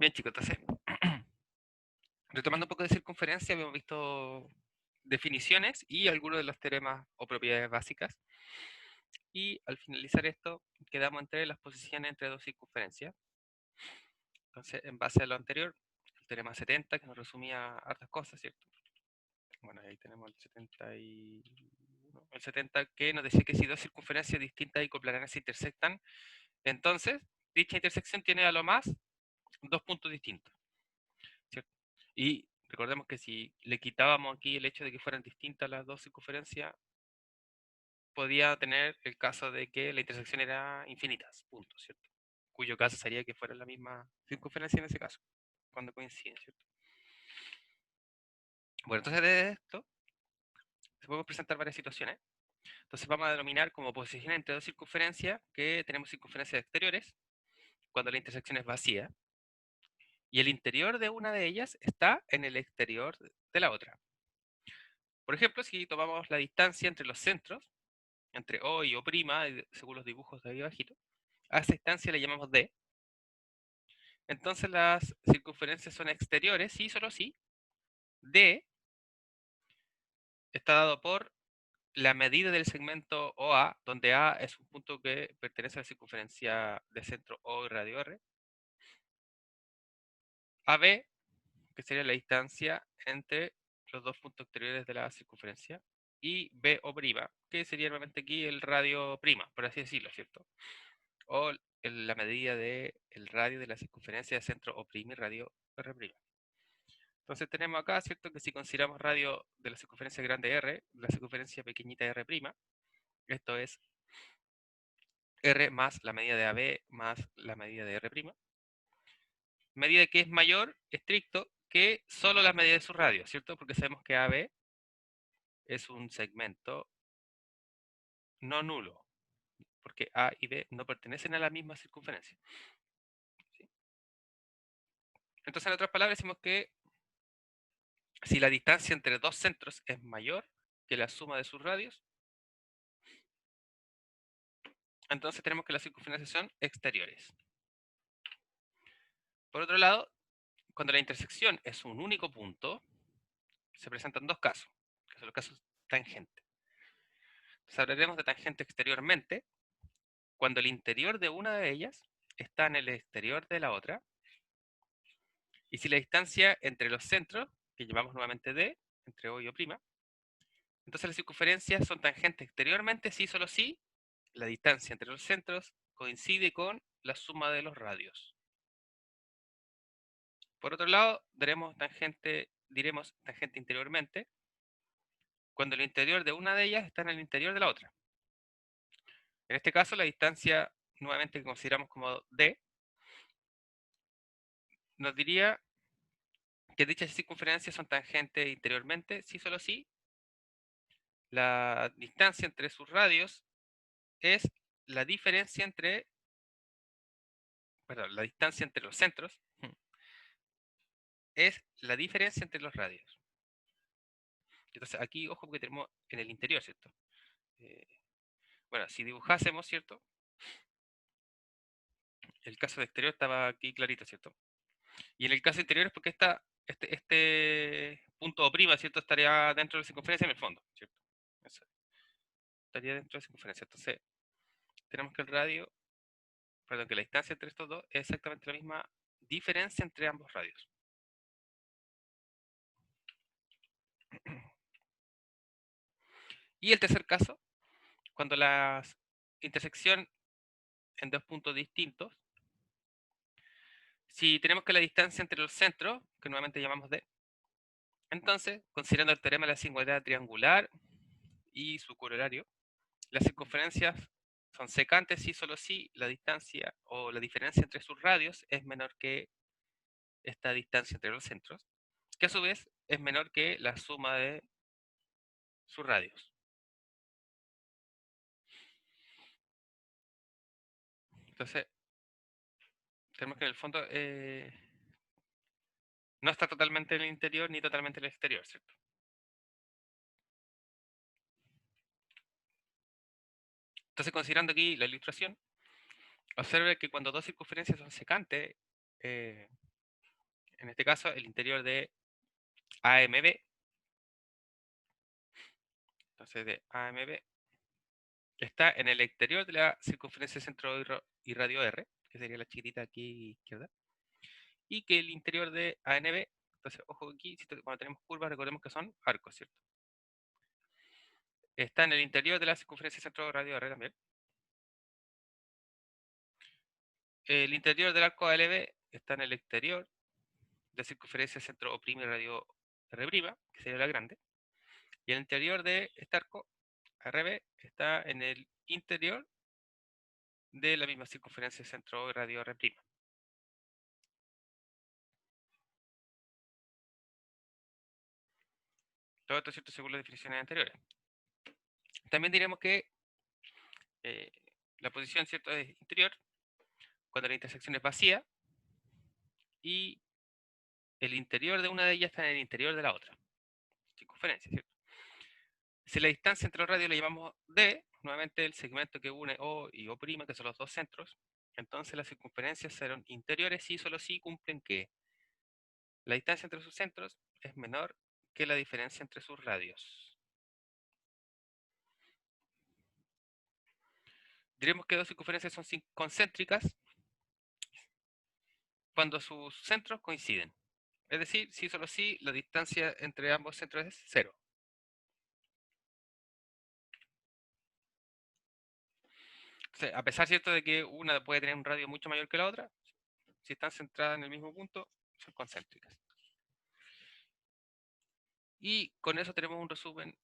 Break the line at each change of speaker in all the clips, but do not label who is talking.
Bien, chicos, entonces, retomando un poco de circunferencia, habíamos visto definiciones y algunos de los teoremas o propiedades básicas. Y al finalizar esto, quedamos entre las posiciones entre dos circunferencias. Entonces, en base a lo anterior, el teorema 70, que nos resumía hartas cosas, ¿cierto? Bueno, ahí tenemos el 71, el 70 que nos decía que si dos circunferencias distintas y coplanares se intersectan, entonces dicha intersección tiene a lo más dos puntos distintos, ¿cierto? Y recordemos que si le quitábamos aquí el hecho de que fueran distintas las dos circunferencias, podía tener el caso de que la intersección era infinitas, puntos, ¿cierto? Cuyo caso sería que fuera la misma circunferencia en ese caso, cuando coinciden, ¿cierto? Bueno, entonces de esto se podemos presentar varias situaciones. Entonces vamos a denominar como posición entre dos circunferencias que tenemos circunferencias exteriores, cuando la intersección es vacía, y el interior de una de ellas está en el exterior de la otra. Por ejemplo, si tomamos la distancia entre los centros, entre O y O', según los dibujos de ahí abajito, a esa distancia le llamamos D. Entonces las circunferencias son exteriores, y solo si D está dado por la medida del segmento OA, donde A es un punto que pertenece a la circunferencia de centro O y radio R, AB, que sería la distancia entre los dos puntos exteriores de la circunferencia, y BO', que sería realmente aquí el radio prima, por así decirlo, ¿cierto? O la medida del radio de la circunferencia de centro O' y radio R'. Entonces tenemos acá, ¿cierto? Que si consideramos radio de la circunferencia grande R, la circunferencia pequeñita R', esto es R más la medida de AB más la medida de R', medida que es mayor, estricto, que solo la medida de su radio, ¿cierto? Porque sabemos que AB es un segmento no nulo, porque A y B no pertenecen a la misma circunferencia, ¿sí? Entonces, en otras palabras, decimos que si la distancia entre dos centros es mayor que la suma de sus radios, entonces tenemos que las circunferencias son exteriores. Por otro lado, cuando la intersección es un único punto, se presentan dos casos, que son los casos tangente. Entonces hablaremos de tangente exteriormente, cuando el interior de una de ellas está en el exterior de la otra, y si la distancia entre los centros, que llamamos nuevamente D, entre O y O', entonces las circunferencias son tangentes exteriormente si solo si la distancia entre los centros coincide con la suma de los radios. Por otro lado, diremos tangente interiormente cuando el interior de una de ellas está en el interior de la otra. En este caso, la distancia, nuevamente que consideramos como D, nos diría que dichas circunferencias son tangentes interiormente si solo si la distancia entre sus radios es la diferencia entre, perdón, la distancia entre los centros es la diferencia entre los radios. Entonces aquí, ojo, porque tenemos en el interior, ¿cierto? Eh, bueno, si dibujásemos, ¿cierto? El caso de exterior estaba aquí clarito, ¿cierto? Y en el caso interior es porque este punto O', ¿cierto? Estaría dentro de la circunferencia en el fondo, ¿cierto? Eso, estaría dentro de la circunferencia. Entonces, tenemos que el radio, perdón, que la distancia entre estos dos es exactamente la misma diferencia entre ambos radios. Y el tercer caso, cuando la intersección en dos puntos distintos, si tenemos que la distancia entre los centros, que nuevamente llamamos D, entonces, considerando el teorema de la singularidad triangular y su corolario, las circunferencias son secantes si solo si la distancia o la diferencia entre sus radios es menor que esta distancia entre los centros, que a su vez es menor que la suma de sus radios. Entonces, tenemos que en el fondo no está totalmente en el interior ni totalmente en el exterior, ¿cierto? Entonces, considerando aquí la ilustración, observe que cuando dos circunferencias son secantes, en este caso el interior de AMB, entonces de AMB está en el exterior de la circunferencia centro y radio R, que sería la chiquitita aquí izquierda, y que el interior de ANB, entonces ojo aquí, cuando tenemos curvas recordemos que son arcos, ¿cierto? Está en el interior de la circunferencia centro radio R también. El interior del arco ALB está en el exterior de la circunferencia centro y radio R', que sería la grande. Y el interior de este arco RB está en el interior de la misma circunferencia centro radio R'. Todo esto es cierto según las definiciones anteriores. También diremos que eh, la posición, ¿cierto?, es interior cuando la intersección es vacía y el interior de una de ellas está en el interior de la otra circunferencia, ¿cierto? Si la distancia entre los radios la llamamos D, nuevamente el segmento que une O y O', que son los dos centros, entonces las circunferencias serán interiores y solo si cumplen que la distancia entre sus centros es menor que la diferencia entre sus radios. Diremos que dos circunferencias son concéntricas cuando sus centros coinciden. Es decir, si solo si la distancia entre ambos centros es cero. Entonces, a pesar, ¿cierto?, de que una puede tener un radio mucho mayor que la otra, si están centradas en el mismo punto, son concéntricas. Y con eso tenemos un resumen,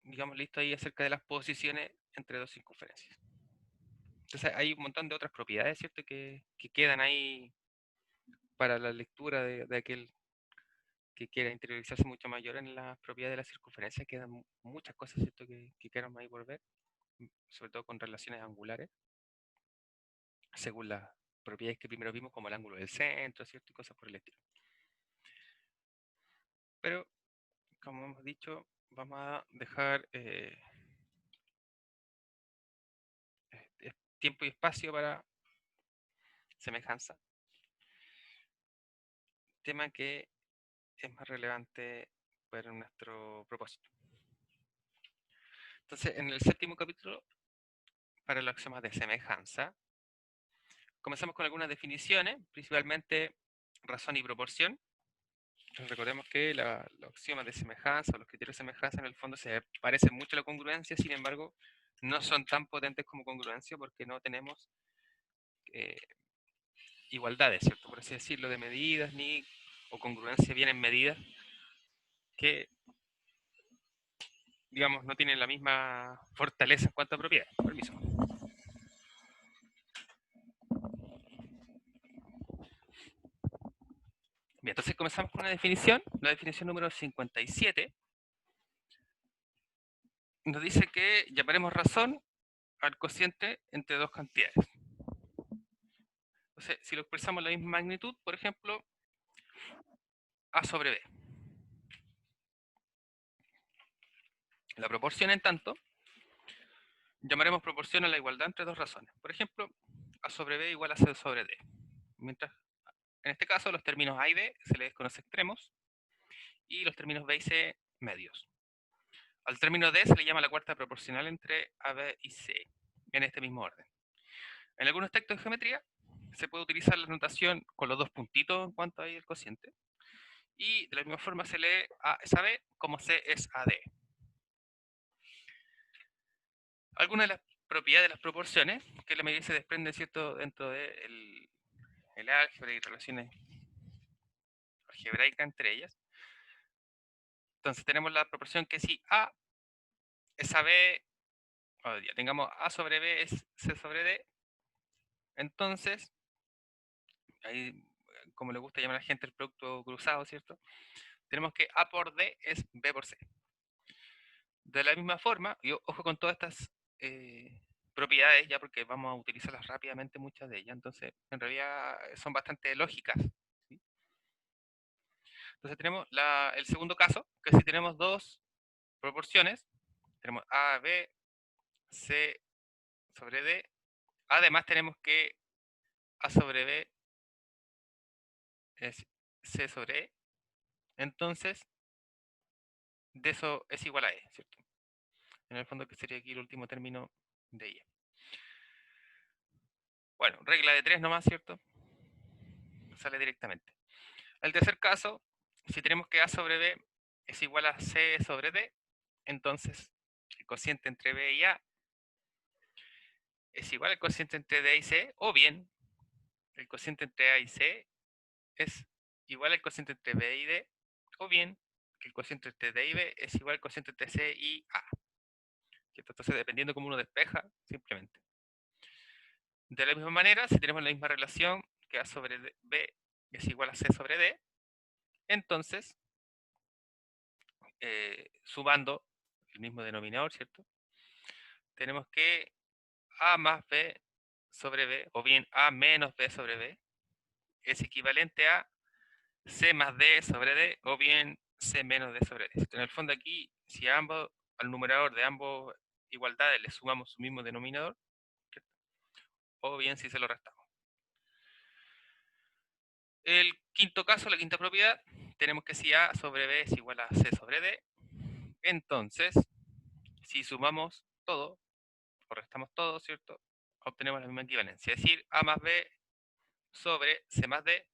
digamos, listo ahí acerca de las posiciones entre dos circunferencias. Entonces hay un montón de otras propiedades, ¿cierto?, que quedan ahí para la lectura de aquel que quiera interiorizarse mucho mayor en las propiedades de la circunferencia. Quedan muchas cosas, ¿cierto?, que quedan ahí por ver, sobre todo con relaciones angulares, según las propiedades que primero vimos, como el ángulo del centro, ¿cierto?, y cosas por el estilo. Pero, como hemos dicho, vamos a dejar tiempo y espacio para semejanza, tema que es más relevante para nuestro propósito. Entonces, en el séptimo capítulo, para los axiomas de semejanza, comenzamos con algunas definiciones, principalmente razón y proporción. Entonces, recordemos que los axiomas de semejanza o los criterios de semejanza en el fondo se parecen mucho a la congruencia, sin embargo, no son tan potentes como congruencia porque no tenemos igualdades, ¿cierto?, por así decirlo, de medidas, ni o congruencia bien en medidas, que, digamos, no tienen la misma fortaleza en cuanto a propiedades. Permiso. Bien, entonces comenzamos con una definición, la definición número 57. Nos dice que llamaremos razón al cociente entre dos cantidades. Entonces, si lo expresamos la misma magnitud, por ejemplo, A sobre B. La proporción, en tanto, llamaremos proporción a la igualdad entre dos razones. Por ejemplo, A sobre B igual a C sobre D. Mientras, en este caso, los términos A y B se les conoce extremos y los términos B y C medios. Al término D se le llama la cuarta proporcional entre A, B y C, en este mismo orden. En algunos textos de geometría se puede utilizar la notación con los dos puntitos en cuanto hay el cociente, y de la misma forma se lee A es a B como C es a D. Algunas de las propiedades de las proporciones, que la medida se desprende, ¿cierto?, dentro del álgebra y relaciones algebraicas entre ellas. Entonces tenemos la proporción que si A es a B, o ya tengamos A sobre B es C sobre D, entonces, ahí, como le gusta llamar a la gente el producto cruzado, ¿cierto?, tenemos que A por D es B por C. De la misma forma, y ojo con todas estas propiedades, ya porque vamos a utilizarlas rápidamente, muchas de ellas, entonces en realidad son bastante lógicas, ¿sí? Entonces tenemos el segundo caso, que si tenemos dos proporciones, tenemos A, B, C sobre D, además tenemos que A sobre B es C sobre E, entonces de eso es igual a E, ¿cierto? En el fondo que sería aquí el último término de Y. Bueno, regla de 3 nomás, ¿cierto? Sale directamente. El tercer caso, si tenemos que A sobre B es igual a C sobre D, entonces el cociente entre B y A es igual al cociente entre D y C, o bien el cociente entre A y C es igual al cociente entre B y D, o bien que el cociente entre D y B es igual al cociente entre C y A. ¿Cierto? Entonces, dependiendo cómo uno despeja, simplemente. De la misma manera, si tenemos la misma relación que A sobre B es igual a C sobre D, entonces, sumando el mismo denominador, ¿cierto? Tenemos que A más B sobre B, o bien A menos B sobre B, es equivalente a C más D sobre D, o bien C menos D sobre D. En el fondo aquí, si a ambos, al numerador de ambos igualdades le sumamos su mismo denominador, ¿cierto? O bien si se lo restamos. El quinto caso, la quinta propiedad, tenemos que si A sobre B es igual a C sobre D, entonces, si sumamos todo, o restamos todo, ¿cierto? Obtenemos la misma equivalencia. Es decir, A más B sobre C más D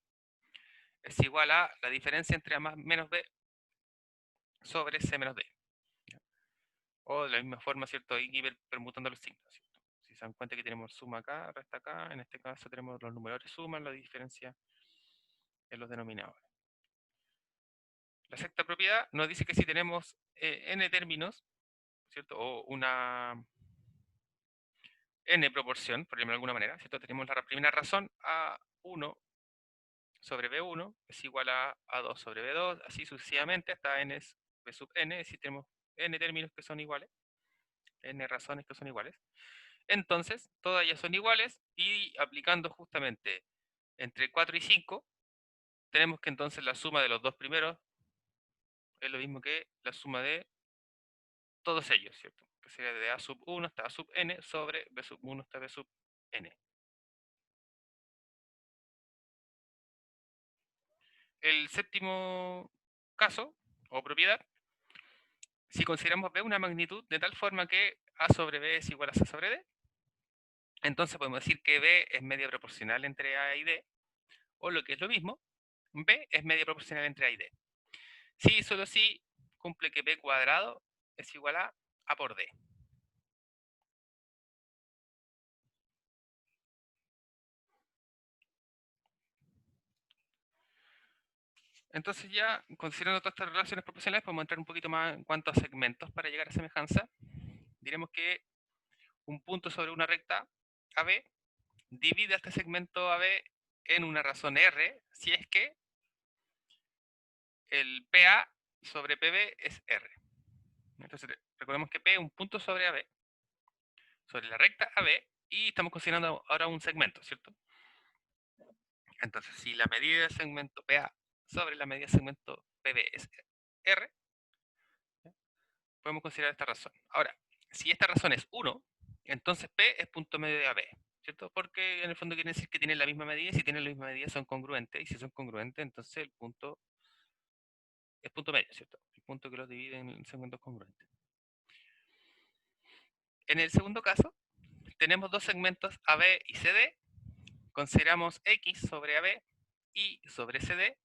es igual a la diferencia entre A más menos B sobre C menos D. O de la misma forma, ¿cierto? Hay que ir permutando los signos, ¿cierto? Si se dan cuenta que tenemos suma acá, resta acá, en este caso tenemos los numeradores suman, la diferencia en los denominadores. La sexta propiedad nos dice que si tenemos n términos, ¿cierto? O una n proporción, por llamarlo de alguna manera, ¿cierto? Tenemos la primera razón, A1 sobre B1 es igual a A2 sobre B2, así sucesivamente hasta n es B sub n, es decir, tenemos n términos que son iguales, n razones que son iguales. Entonces, todas ellas son iguales y aplicando justamente entre 4 y 5, tenemos que entonces la suma de los dos primeros es lo mismo que la suma de todos ellos, ¿cierto? Que sería de A sub 1 hasta A sub n sobre B sub 1 hasta B sub n. El séptimo caso, o propiedad, si consideramos B una magnitud de tal forma que A sobre B es igual a C sobre D, entonces podemos decir que B es media proporcional entre A y D, o lo que es lo mismo, B es media proporcional entre A y D. Si y solo si cumple que B cuadrado es igual a A por D. Entonces ya, considerando todas estas relaciones proporcionales, podemos entrar un poquito más en cuanto a segmentos para llegar a semejanza. Diremos que un punto sobre una recta AB divide a este segmento AB en una razón R si es que el PA sobre PB es R. Entonces recordemos que P es un punto sobre AB, sobre la recta AB, y estamos considerando ahora un segmento, ¿cierto? Entonces, si la medida del segmento PA sobre la medida del segmento PB es R, podemos considerar esta razón. Ahora, si esta razón es 1, entonces P es punto medio de AB, ¿cierto? Porque en el fondo quiere decir que tienen la misma medida, y si tienen la misma medida son congruentes, y si son congruentes, entonces el punto es punto medio, ¿cierto? El punto que los divide en segmentos congruentes. En el segundo caso, tenemos dos segmentos AB y CD, consideramos X sobre AB y sobre CD,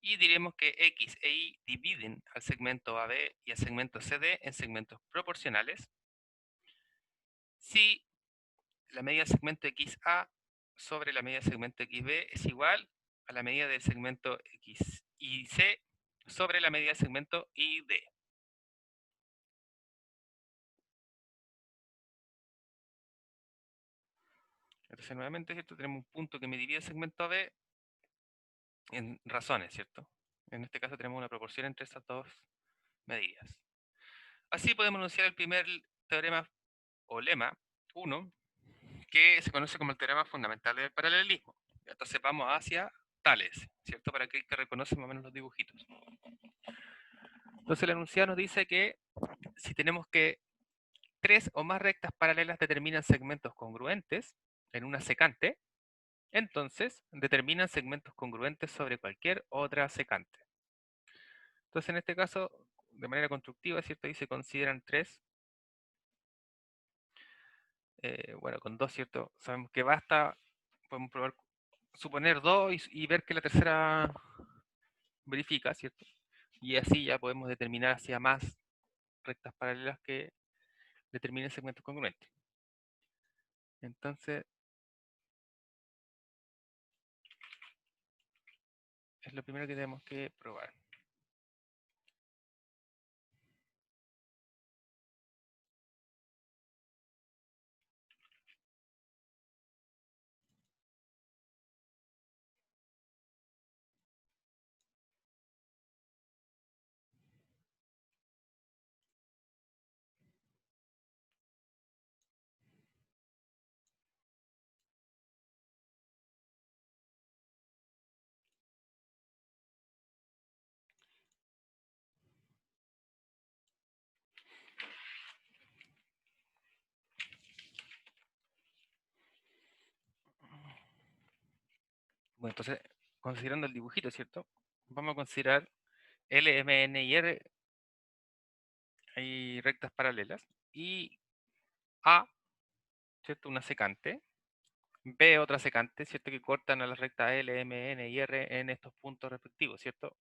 y diremos que X e Y dividen al segmento AB y al segmento CD en segmentos proporcionales si la medida del segmento XA sobre la medida del segmento XB es igual a la medida del segmento X y C sobre la medida del segmento ID. Entonces, nuevamente, ¿cierto? Tenemos un punto que me divide el segmento AB en razones, ¿cierto? En este caso tenemos una proporción entre estas dos medidas. Así podemos enunciar el primer teorema o lema 1, que se conoce como el teorema fundamental del paralelismo. Entonces vamos hacia tales, ¿cierto? Para aquel que reconoce más o menos los dibujitos. Entonces el enunciado nos dice que si tenemos que 3 o más rectas paralelas determinan segmentos congruentes en una secante, Entonces, determinan segmentos congruentes sobre cualquier otra secante. Entonces, en este caso, de manera constructiva, ¿cierto? Ahí se consideran tres, bueno, con dos, ¿cierto? Sabemos que basta, podemos probar, suponer dos y ver que la tercera verifica, ¿cierto? Y así ya podemos determinar hacia más rectas paralelas que determinen segmentos congruentes. Entonces, es lo primero que tenemos que probar. Bueno, entonces, considerando el dibujito, ¿cierto? Vamos a considerar L, M, N y R, hay rectas paralelas, y A, ¿cierto? Una secante, B, otra secante, ¿cierto? Que cortan a las rectas L, M, N y R en estos puntos respectivos, ¿cierto?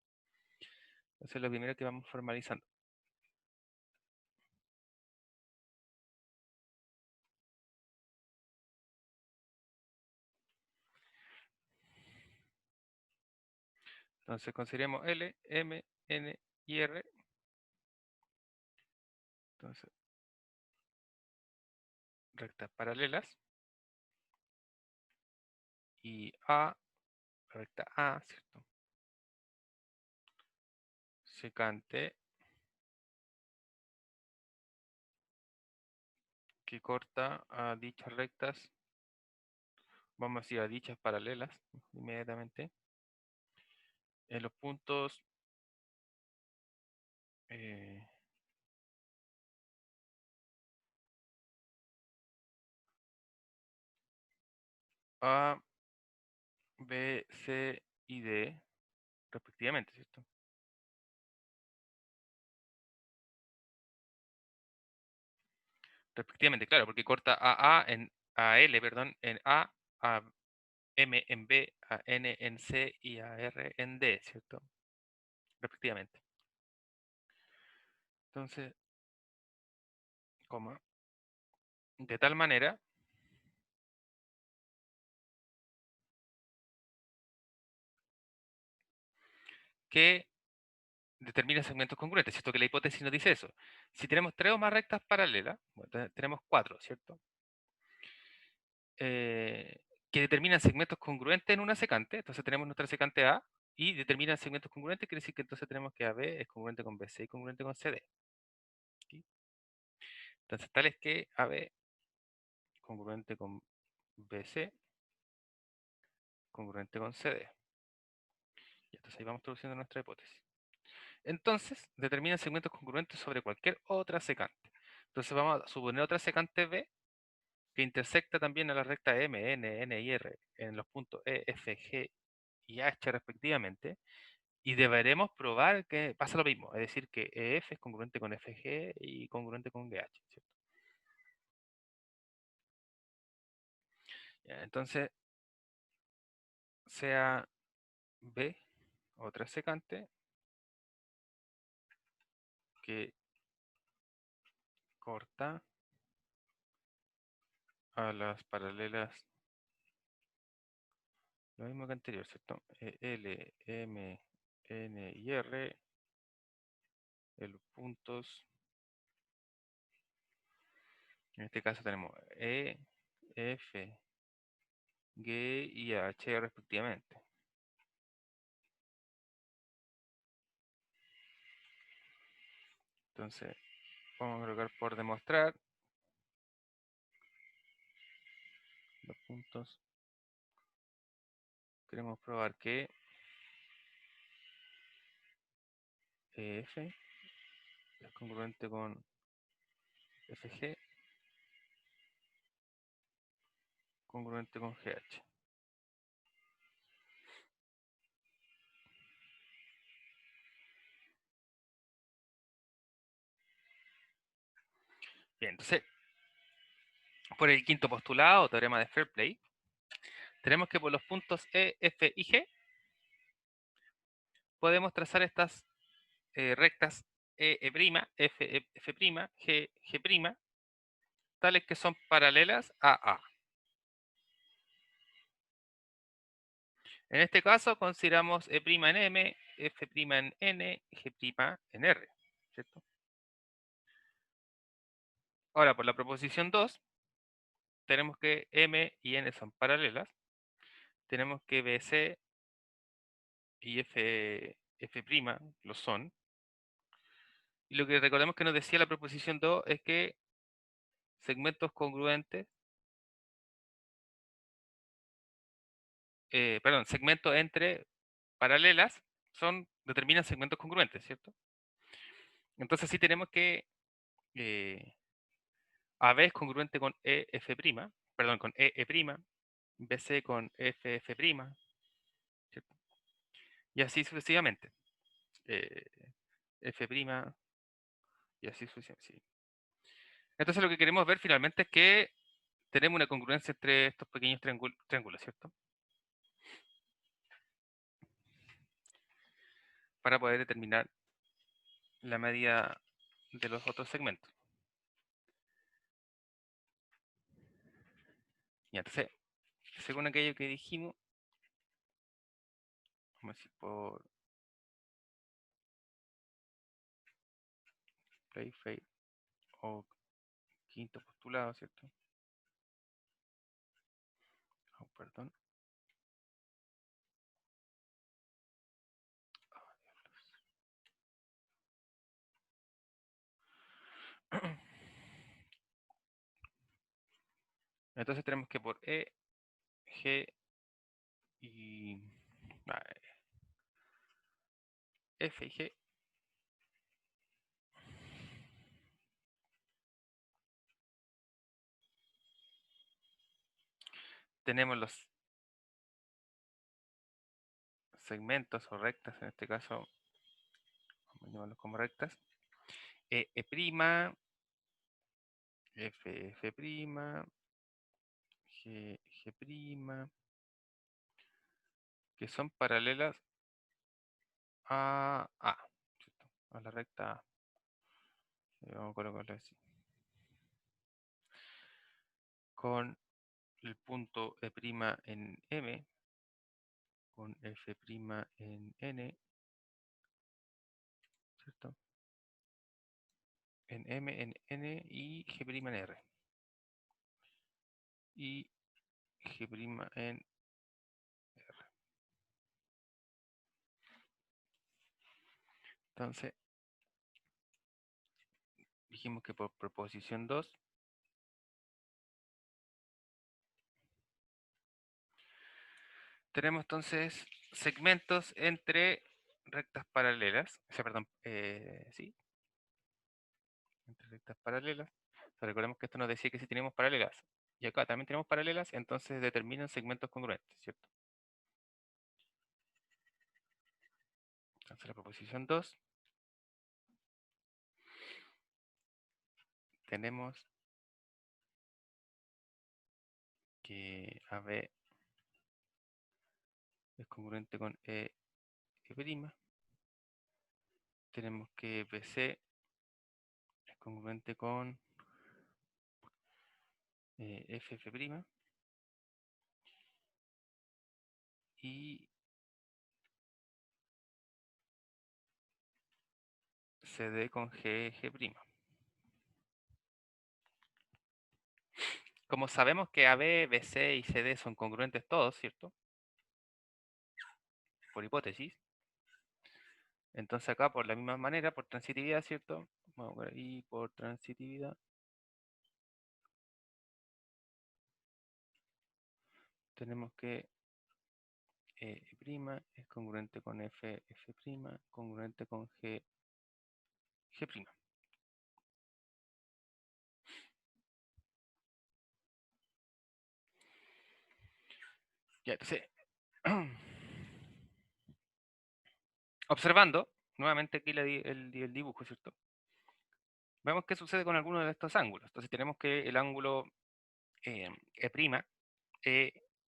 Entonces, es lo primero que vamos formalizando. Entonces, consideremos L, M, N y R. Entonces, rectas paralelas. Y A, recta A, ¿cierto? Secante que corta a dichas rectas, vamos a decir a dichas paralelas inmediatamente, en los puntos eh, A, B, C y D, respectivamente, ¿cierto? Respectivamente, claro, porque corta a L, perdón, en a M en B, a N en C y a R en D, ¿cierto? Respectivamente. Entonces, coma, de tal manera que determina segmentos congruentes, ¿cierto? Que la hipótesis nos dice eso. Si tenemos tres o más rectas paralelas, bueno, tenemos cuatro, ¿cierto? Que determinan segmentos congruentes en una secante, entonces tenemos nuestra secante A, y determinan segmentos congruentes, quiere decir que entonces tenemos que AB es congruente con BC y congruente con CD. ¿Sí? Entonces, tal es que AB congruente con BC, congruente con CD. Y entonces ahí vamos introduciendo nuestra hipótesis. Entonces, determinan segmentos congruentes sobre cualquier otra secante. Entonces vamos a suponer otra secante B que intersecta también a la recta M, N y R en los puntos E, F, G y H respectivamente, y deberemos probar que pasa lo mismo, es decir, que EF es congruente con FG y congruente con GH, ¿cierto? Ya, entonces, sea B otra secante que corta a las paralelas, lo mismo que anterior, ¿cierto? L, M, N y R en los puntos. En este caso tenemos E, F, G y H respectivamente. Entonces, vamos a colocar por demostrar los puntos. Queremos probar que EF es congruente con FG, congruente con GH. Bien, entonces, por el quinto postulado, teorema de Fair Play, tenemos que por los puntos E, F y G podemos trazar estas rectas E, F', G', tales que son paralelas a A. En este caso consideramos E' en M, F' en N, G' en R, ¿cierto? Ahora, por la proposición 2, tenemos que M y N son paralelas, tenemos que BC y F' lo son, y lo que recordemos que nos decía la proposición 2 es que segmentos congruentes, perdón, segmentos entre paralelas determinan segmentos congruentes, ¿cierto? Entonces sí tenemos que eh, AB es congruente con EF', perdón, con EE', BC con FF', ¿cierto? Y así sucesivamente. eh, F' y así sucesivamente. Sí. Entonces lo que queremos ver finalmente es que tenemos una congruencia entre estos pequeños triángulos, ¿cierto? Para poder determinar la medida de los otros segmentos. Y entonces, según aquello que dijimos, vamos a decir por Playfair o quinto postulado, ¿cierto? Oh, perdón. Entonces tenemos que por E, G y F y G tenemos los segmentos o rectas, en este caso, vamos a llamarlos como rectas, E', F', G', que son paralelas a A, ¿cierto? A la recta A. Vamos a colocarlo así. Con el punto E' en M, con F' en N, ¿cierto? En M, en N y G' en R. Y G' en R. Entonces, dijimos que por proposición 2 tenemos entonces segmentos entre rectas paralelas, o sea, perdón, sí, entre rectas paralelas. O sea, recordemos que esto nos decía que si tenemos paralelas, y acá también tenemos paralelas, entonces determinan segmentos congruentes, ¿cierto? Entonces la proposición 2 tenemos que AB es congruente con E', tenemos que BC es congruente con FF', y CD con GG'. Como sabemos que AB, BC y CD son congruentes todos, ¿cierto? Por hipótesis. Entonces acá por la misma manera, por transitividad, ¿cierto? Vamos a ver, y por transitividad tenemos que E' es congruente con F', congruente con G'. Ya, entonces, observando, nuevamente aquí el dibujo, ¿cierto? Veamos qué sucede con alguno de estos ángulos. Entonces tenemos que el ángulo E',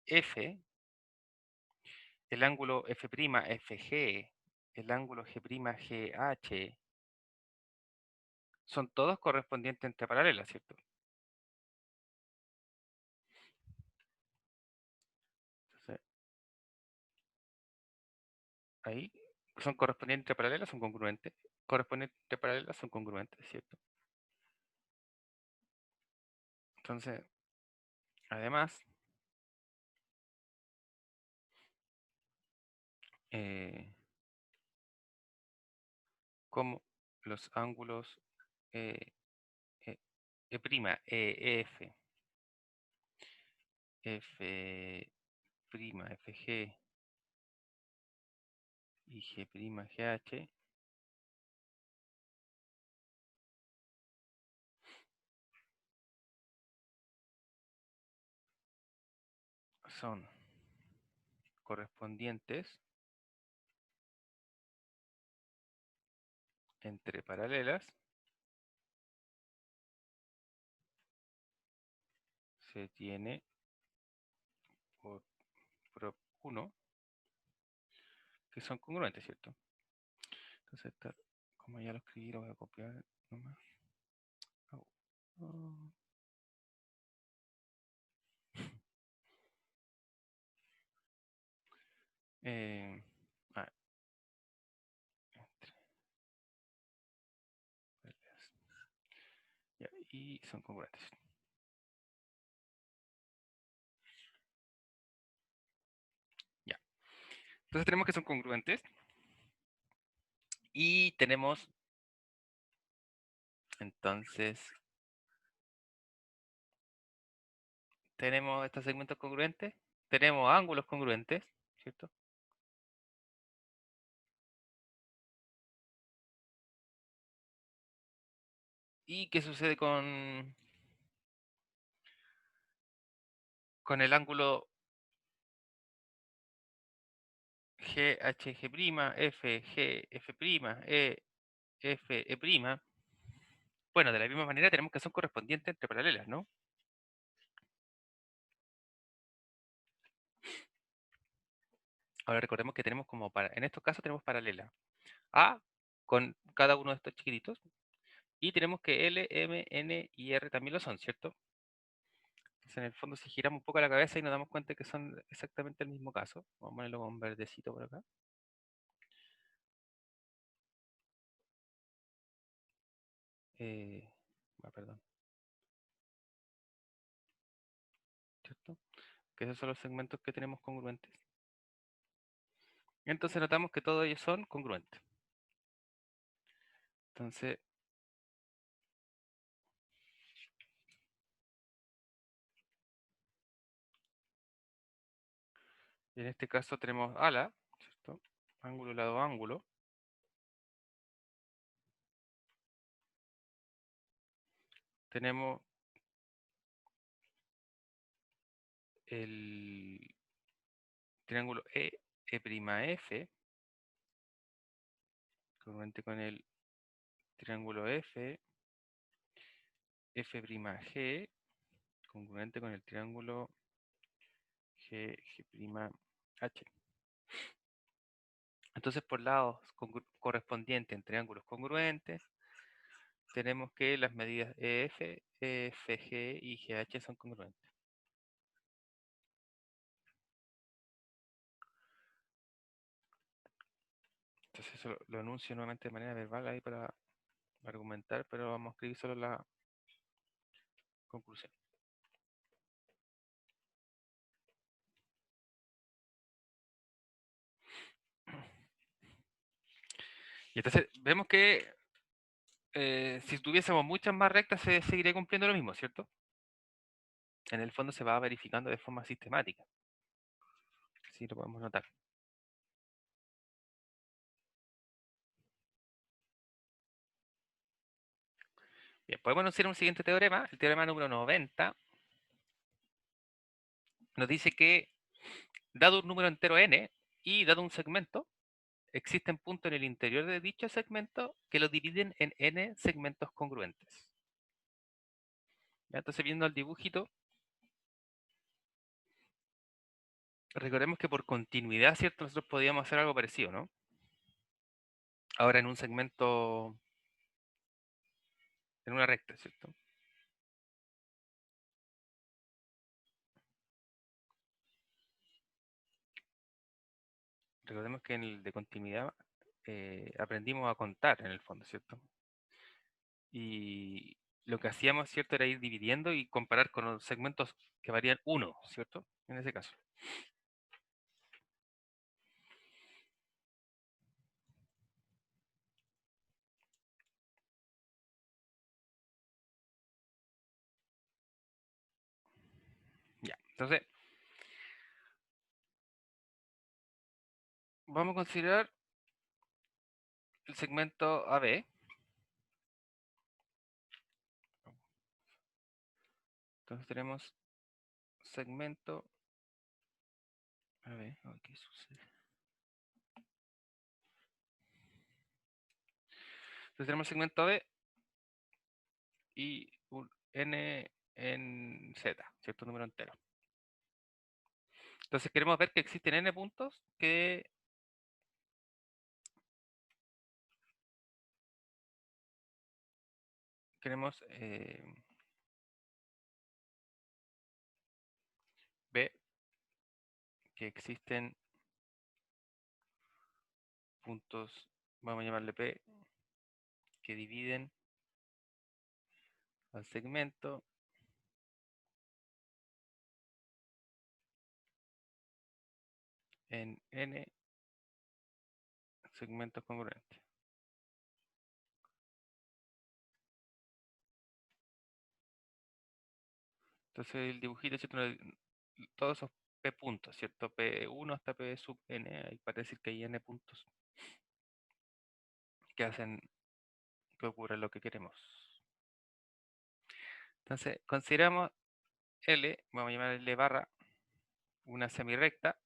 F, el ángulo F'FG, el ángulo G'GH, son todos correspondientes entre paralelas, ¿cierto? Entonces, ahí son correspondientes entre paralelas, son congruentes. Correspondientes entre paralelas son congruentes, ¿cierto? Entonces, además, eh, como los ángulos eh, E', EF, F'G y G'GH son correspondientes entre paralelas, se tiene por prop 1 que son congruentes, ¿cierto? Entonces, como ya lo escribí, lo voy a copiar nomás. Au. Oh. Eh, ah, entre paralelas. Ya, y son congruentes. Ya. Entonces tenemos que son congruentes y entonces, tenemos estos segmentos congruentes, tenemos ángulos congruentes, ¿cierto? ¿Y qué sucede con el ángulo GHG', FG, F'E'? Bueno, de la misma manera tenemos que son correspondientes entre paralelas, ¿no? Ahora recordemos que tenemos en estos casos tenemos paralela A con cada uno de estos chiquititos y tenemos que L, M, N y R también lo son, ¿cierto? Entonces en el fondo si giramos un poco la cabeza y nos damos cuenta que son exactamente el mismo caso, vamos a ponerlo con verdecito por acá. Perdón, ¿cierto? Que esos son los segmentos que tenemos congruentes. Entonces notamos que todos ellos son congruentes. Entonces, en este caso tenemos ala, ¿cierto? Ángulo, lado, ángulo. Tenemos el triángulo E'F, congruente con el triángulo F'G, congruente con el triángulo GH. Entonces, por lados correspondientes en triángulos congruentes, tenemos que las medidas EF, FG y GH son congruentes. Entonces, eso lo anuncio nuevamente de manera verbal ahí para argumentar, pero vamos a escribir solo la conclusión. Y entonces, vemos que si tuviésemos muchas más rectas, se seguiría cumpliendo lo mismo, ¿cierto? En el fondo se va verificando de forma sistemática. Así lo podemos notar. Bien, podemos anunciar un siguiente teorema. El teorema número 90 nos dice que, dado un número entero n y dado un segmento, existen puntos en el interior de dicho segmento que lo dividen en n segmentos congruentes. ¿Ya? Entonces, viendo el dibujito, recordemos que por continuidad, ¿cierto? Nosotros podíamos hacer algo parecido, ¿no? Ahora en un segmento, en una recta, ¿cierto? Recordemos que en el de continuidad aprendimos a contar en el fondo, ¿cierto? Y lo que hacíamos, ¿cierto? Era ir dividiendo y comparar con los segmentos que varían uno, ¿cierto? En ese caso. Ya, entonces, vamos a considerar el segmento AB. Entonces tenemos segmento AB. A ver, ¿qué sucede? Entonces tenemos segmento AB y un n en z, ¿cierto? Número entero. Entonces queremos ver que existen n puntos que queremos ver que existen puntos, vamos a llamarle P, que dividen al segmento en n segmentos congruentes. Entonces el dibujito, ¿cierto? Todos esos P puntos, ¿cierto? P1 hasta P sub n, ahí para decir que hay n puntos que hacen que ocurra lo que queremos. Entonces, consideramos L, vamos a llamar L barra, una semirrecta,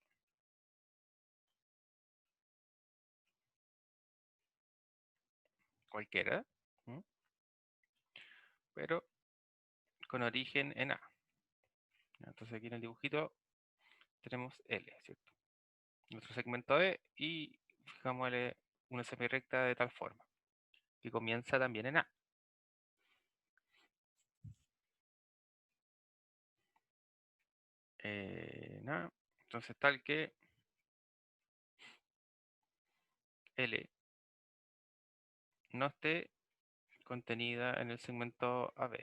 cualquiera, ¿m? Pero con origen en A. Entonces aquí en el dibujito tenemos L, ¿cierto? Nuestro segmento E y fijamos L, una semirrecta de tal forma, que comienza también en A. En A, entonces tal que L no esté contenida en el segmento AB,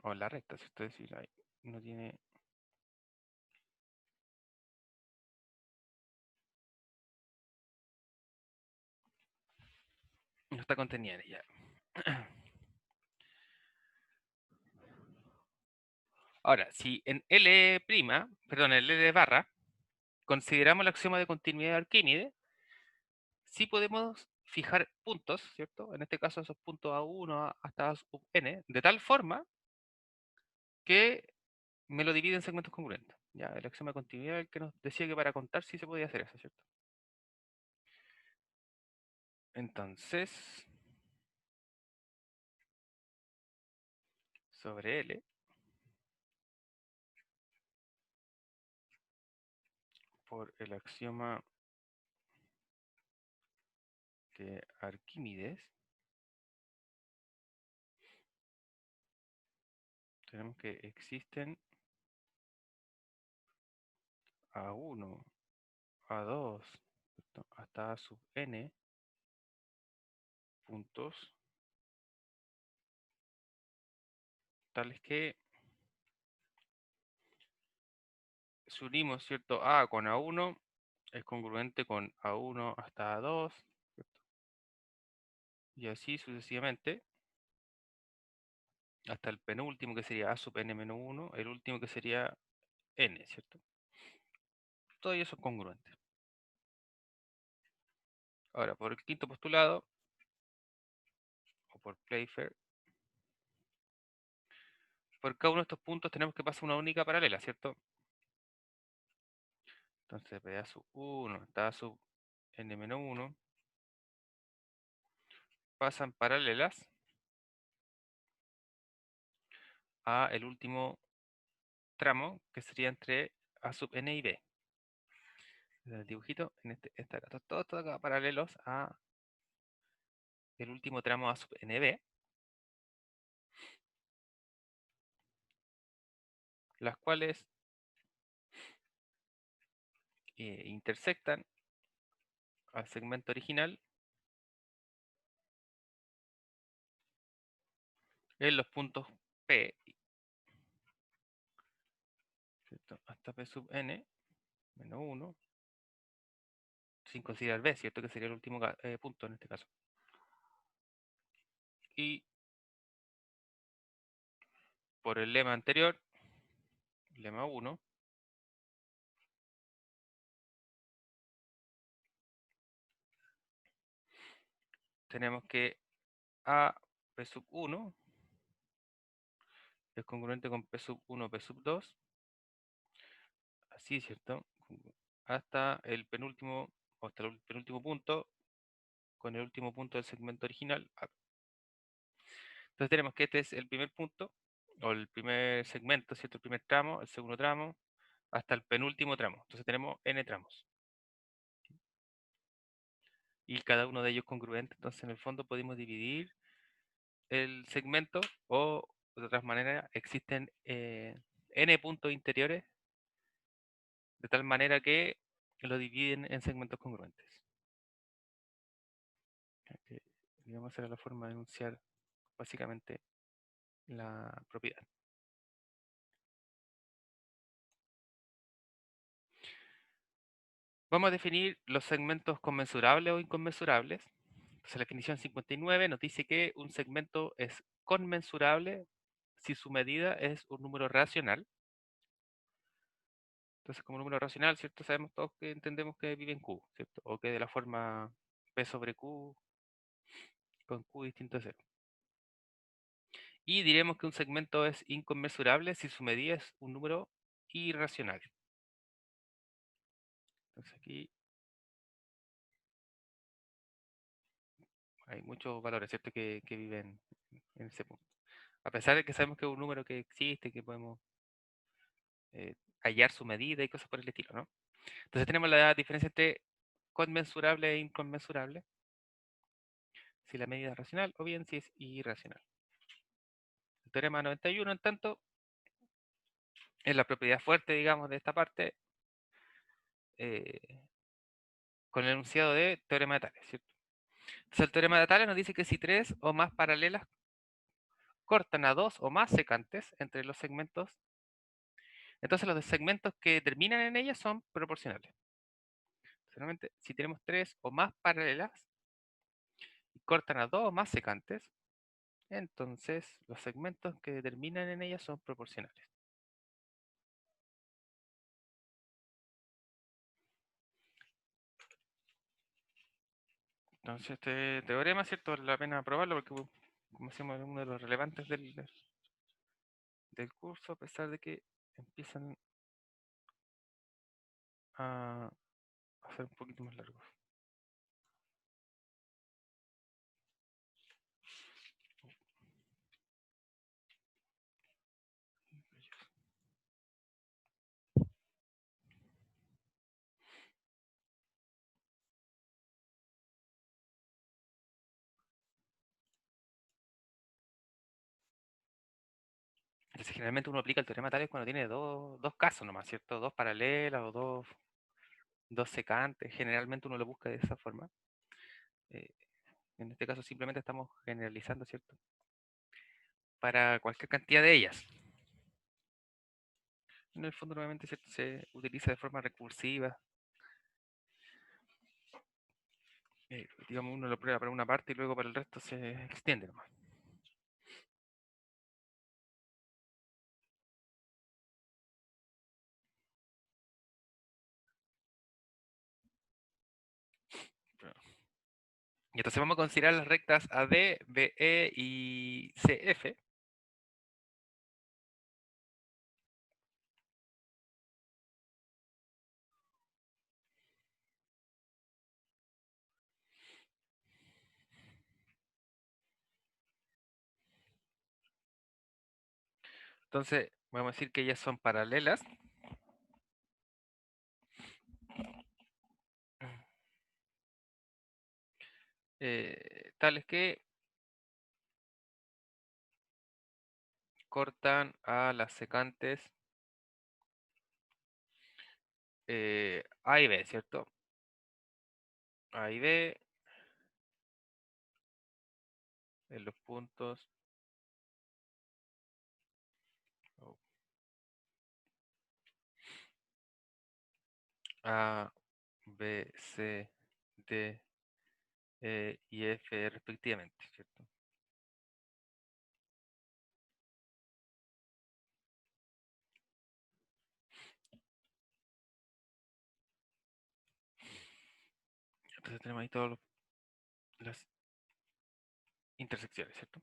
o en la recta, si usted decir, ahí no tiene, no está contenida en ella. Ahora, si en L', perdón, en L de barra, consideramos el axioma de continuidad de Arquímedes, sí podemos fijar puntos, ¿cierto? En este caso esos puntos A1 hasta A sub n, de tal forma que me lo divide en segmentos congruentes. Ya, el axioma de continuidad el que nos decía que para contar sí se podía hacer eso, ¿cierto? Entonces, sobre L, por el axioma de Arquímedes, tenemos que existen A1, A2, hasta A sub n puntos tales que si unimos, ¿cierto? A con A1 es congruente con A1 hasta A2, ¿cierto? Y así sucesivamente, hasta el penúltimo que sería A sub n-1, el último que sería n, ¿cierto? Todos ellos son congruentes. Ahora, por el quinto postulado, o por Playfair, por cada uno de estos puntos tenemos que pasar una única paralela, ¿cierto? Entonces PA sub 1 hasta A sub n-1 pasan paralelas a el último tramo, que sería entre A sub n y b. El dibujito, en todos acá paralelos a el último tramo A sub nb, las cuales intersectan al segmento original en los puntos P, ¿cierto? Hasta P sub n menos 1, sin considerar B, ¿cierto? Que sería el último punto en este caso. Y por el lema anterior, lema 1, tenemos que A P sub 1 es congruente con P sub 1, P sub 2, así, ¿cierto? Hasta el penúltimo, o hasta el penúltimo punto, con el último punto del segmento original. Entonces tenemos que este es el primer punto, o el primer segmento, ¿cierto? El primer tramo, el segundo tramo, hasta el penúltimo tramo. Entonces tenemos n tramos. Y cada uno de ellos congruente. Entonces en el fondo podemos dividir el segmento, o de otras maneras existen n puntos interiores de tal manera que lo dividen en segmentos congruentes. Digamos, era la forma de enunciar básicamente la propiedad. Vamos a definir los segmentos conmensurables o inconmensurables. Entonces, la definición 59 nos dice que un segmento es conmensurable si su medida es un número racional. Entonces, como número racional, ¿cierto? Sabemos todos que entendemos que vive en Q, ¿cierto? O que de la forma P sobre Q con Q distinto a 0. Y diremos que un segmento es inconmensurable si su medida es un número irracional. Entonces aquí hay muchos valores, ¿cierto? Que viven en ese punto. A pesar de que sabemos que es un número que existe, que podemos hallar su medida y cosas por el estilo, ¿no? Entonces tenemos la diferencia entre conmensurable e inconmensurable, si la medida es racional o bien si es irracional. El teorema 91, en tanto, es la propiedad fuerte, digamos, de esta parte, eh, con el enunciado de teorema de Tales, ¿cierto? Entonces el teorema de Tales nos dice que si tres o más paralelas cortan a dos o más secantes entre los segmentos, entonces los segmentos que terminan en ellas son proporcionales. Solamente si tenemos tres o más paralelas y cortan a dos o más secantes, entonces los segmentos que terminan en ellas son proporcionales. Entonces este teorema, ¿cierto? Vale la pena probarlo porque, como decimos, es uno de los relevantes del curso, a pesar de que empiezan a ser un poquito más largos. Entonces generalmente uno aplica el teorema Tales cuando tiene dos casos nomás, ¿cierto? Dos paralelas o dos secantes. Generalmente uno lo busca de esa forma. Eh, en este caso simplemente estamos generalizando, ¿cierto? Para cualquier cantidad de ellas. En el fondo nuevamente se utiliza de forma recursiva. Digamos, uno lo prueba para una parte y luego para el resto se extiende nomás. Y entonces vamos a considerar las rectas AD, BE y CF. Entonces, vamos a decir que ellas son paralelas. Tales que cortan a las secantes A y B, ¿cierto? A y B en los puntos oh, A, B, C, D, E y F respectivamente, ¿cierto? Entonces tenemos ahí todas las intersecciones, ¿cierto?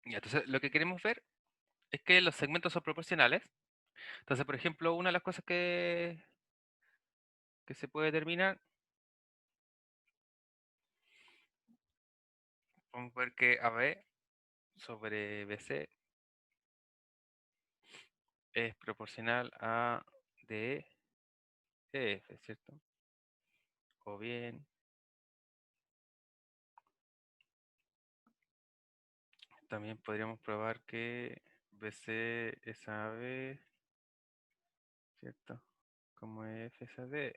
Y entonces lo que queremos ver es que los segmentos son proporcionales. Entonces, por ejemplo, una de las cosas que se puede determinar, vamos a ver que AB sobre BC es proporcional a DEF, ¿cierto? O bien, también podríamos probar que BC es AB, ¿cierto? Como F es AD,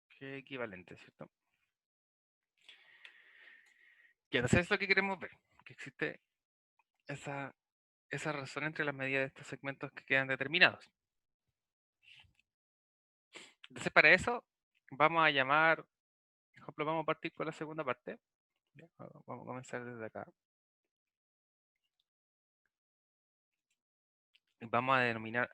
que es equivalente, ¿cierto? Y entonces es lo que queremos ver, que existe esa, esa razón entre las medidas de estos segmentos que quedan determinados. Entonces, para eso, vamos a llamar, por ejemplo, vamos a partir con la segunda parte. ¿Ya? Vamos a comenzar desde acá. Y vamos a denominar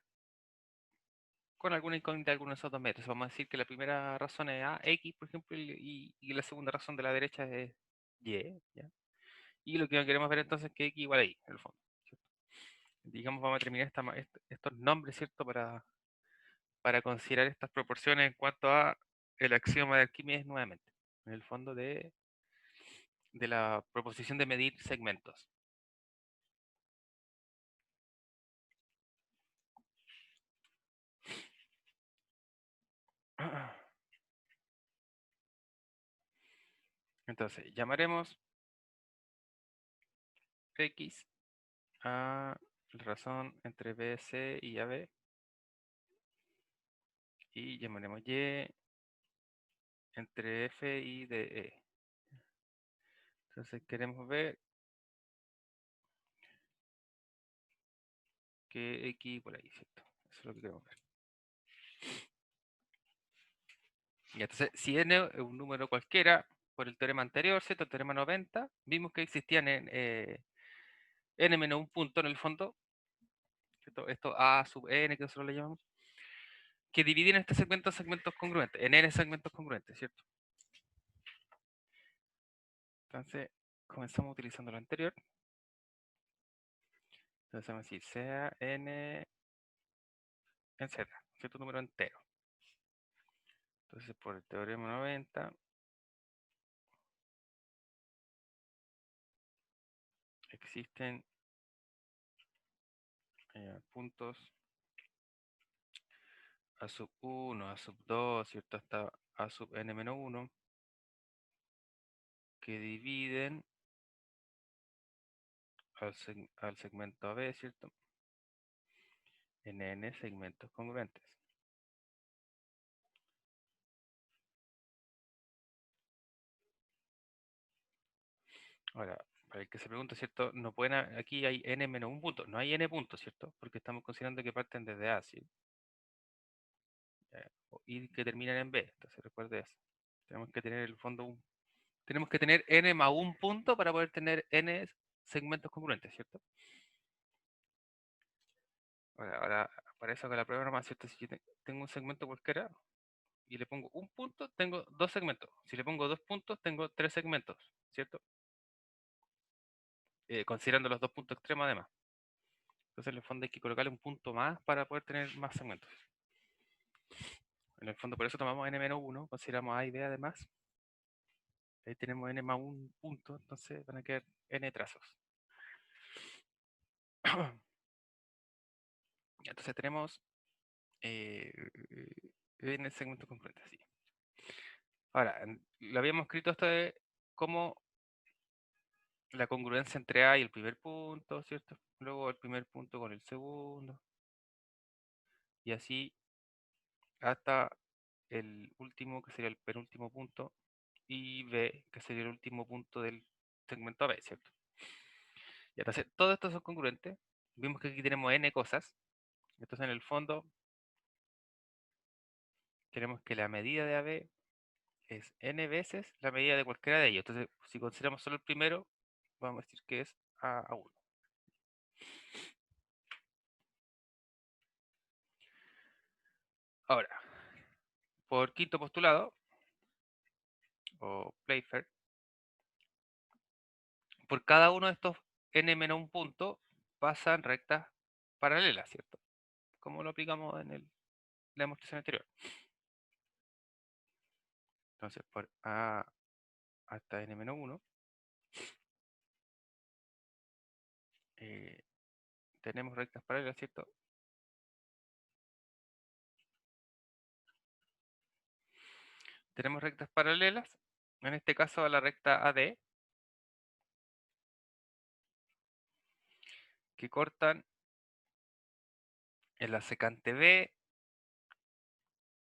con alguna incógnita algunos de esos dos métodos. Vamos a decir que la primera razón es A, X, por ejemplo, y la segunda razón de la derecha es Y. ¿Ya? Y lo que queremos ver entonces es que X igual a Y, en el fondo. ¿Cierto? Digamos, vamos a terminar estos nombres, ¿cierto? Para considerar estas proporciones en cuanto a el axioma de Arquímedes nuevamente. En el fondo de la proposición de medir segmentos. Entonces, llamaremos X a la razón entre BC y AB y llamaremos Y entre F y DE. Entonces queremos ver que X por ahí, ¿cierto? Eso es lo que queremos ver. Y entonces, si N es un número cualquiera, por el teorema anterior, ¿cierto? El teorema 90, vimos que existían N menos un punto en el fondo, ¿cierto? Esto A sub N, que nosotros le llamamos, que dividen este segmento en segmentos congruentes, en N segmentos congruentes, ¿cierto? Entonces, comenzamos utilizando lo anterior. Entonces vamos a decir sea N en Z, ¿cierto? Número entero. Entonces, por el teorema 90, existen puntos A sub 1, A sub 2, ¿cierto? Hasta A sub n menos 1, que dividen al segmento AB, ¿cierto? En n segmentos congruentes. Ahora, para el que se pregunta, ¿cierto? No pueden, aquí hay n menos un punto, no hay n puntos, ¿cierto? Porque estamos considerando que parten desde A, ¿sí? Y que terminan en B, entonces recuerde eso. Tenemos que tener el fondo tenemos que tener n más un punto para poder tener n segmentos congruentes, ¿cierto? Ahora para eso con la prueba normal, ¿cierto? Si yo tengo un segmento cualquiera y le pongo un punto, tengo dos segmentos. Si le pongo dos puntos, tengo tres segmentos, ¿cierto? Considerando los dos puntos extremos además. Entonces en el fondo hay que colocarle un punto más para poder tener más segmentos. En el fondo por eso tomamos n-1, consideramos A y B además. Ahí tenemos n más un punto, entonces van a quedar n trazos. Entonces tenemos eh, n segmentos congruentes, así. Ahora, lo habíamos escrito esto de como la congruencia entre A y el primer punto, ¿cierto? Luego el primer punto con el segundo. Y así hasta el último, que sería el penúltimo punto, y B, que sería el último punto del segmento AB, ¿cierto? Y entonces, todos estos son congruentes. Vimos que aquí tenemos n cosas. Entonces, en el fondo, tenemos que la medida de AB es n veces la medida de cualquiera de ellos. Entonces, si consideramos solo el primero, vamos a decir que es A1. Ahora, por quinto postulado, o Playfair, por cada uno de estos n menos un punto pasan rectas paralelas, ¿cierto? Como lo aplicamos en la demostración anterior. Entonces, por A hasta n menos 1, tenemos rectas paralelas, ¿cierto? Tenemos rectas paralelas, en este caso a la recta AD, que cortan en la secante B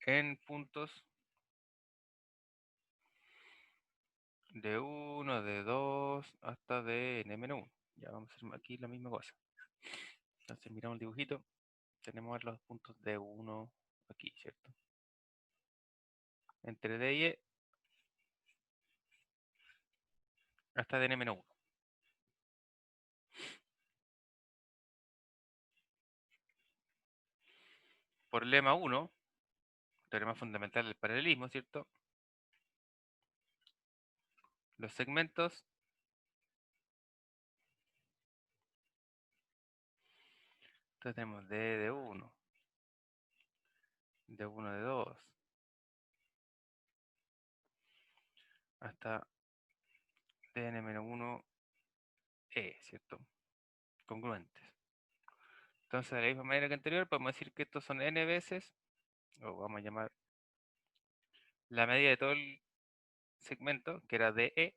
en puntos de 1, de 2, hasta de n-1. Ya vamos a hacer aquí la misma cosa. Entonces miramos el dibujito, tenemos los puntos de 1 aquí, ¿cierto? Entre D y E hasta de n-1. Por lema 1, teorema fundamental del paralelismo, ¿cierto? Los segmentos entonces tenemos D de 1, de 1 de 2, hasta dn-1 E, ¿cierto? Congruentes. Entonces, de la misma manera que anterior, podemos decir que estos son n veces, o vamos a llamar la medida de todo el segmento, que era DE,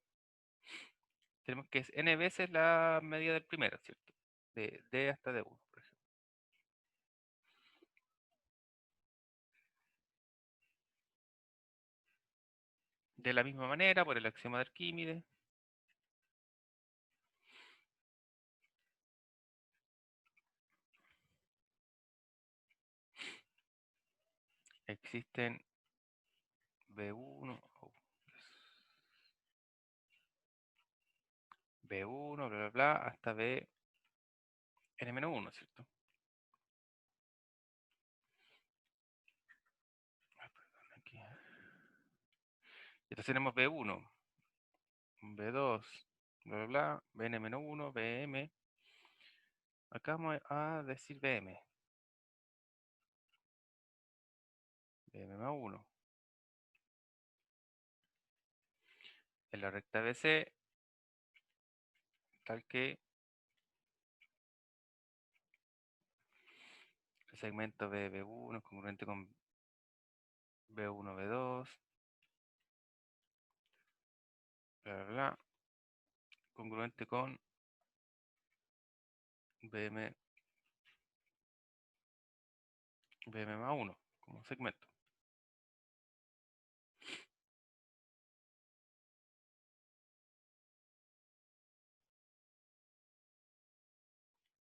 tenemos que es n veces la medida del primero, ¿cierto? De D hasta D1, por ejemplo. De la misma manera, por el axioma de Arquímedes, existen B1, B1, bla, bla, bla, hasta B n-1, ¿cierto? Ah, perdón, aquí. Entonces tenemos B1, B2, bla, bla, bla, Bn-1, Bm. Acá vamos a decir Bm. Bm más 1. En la recta BC, tal que el segmento BB1 es congruente con B1, B2, bla, bla, bla, congruente con BM, BM más 1 como segmento.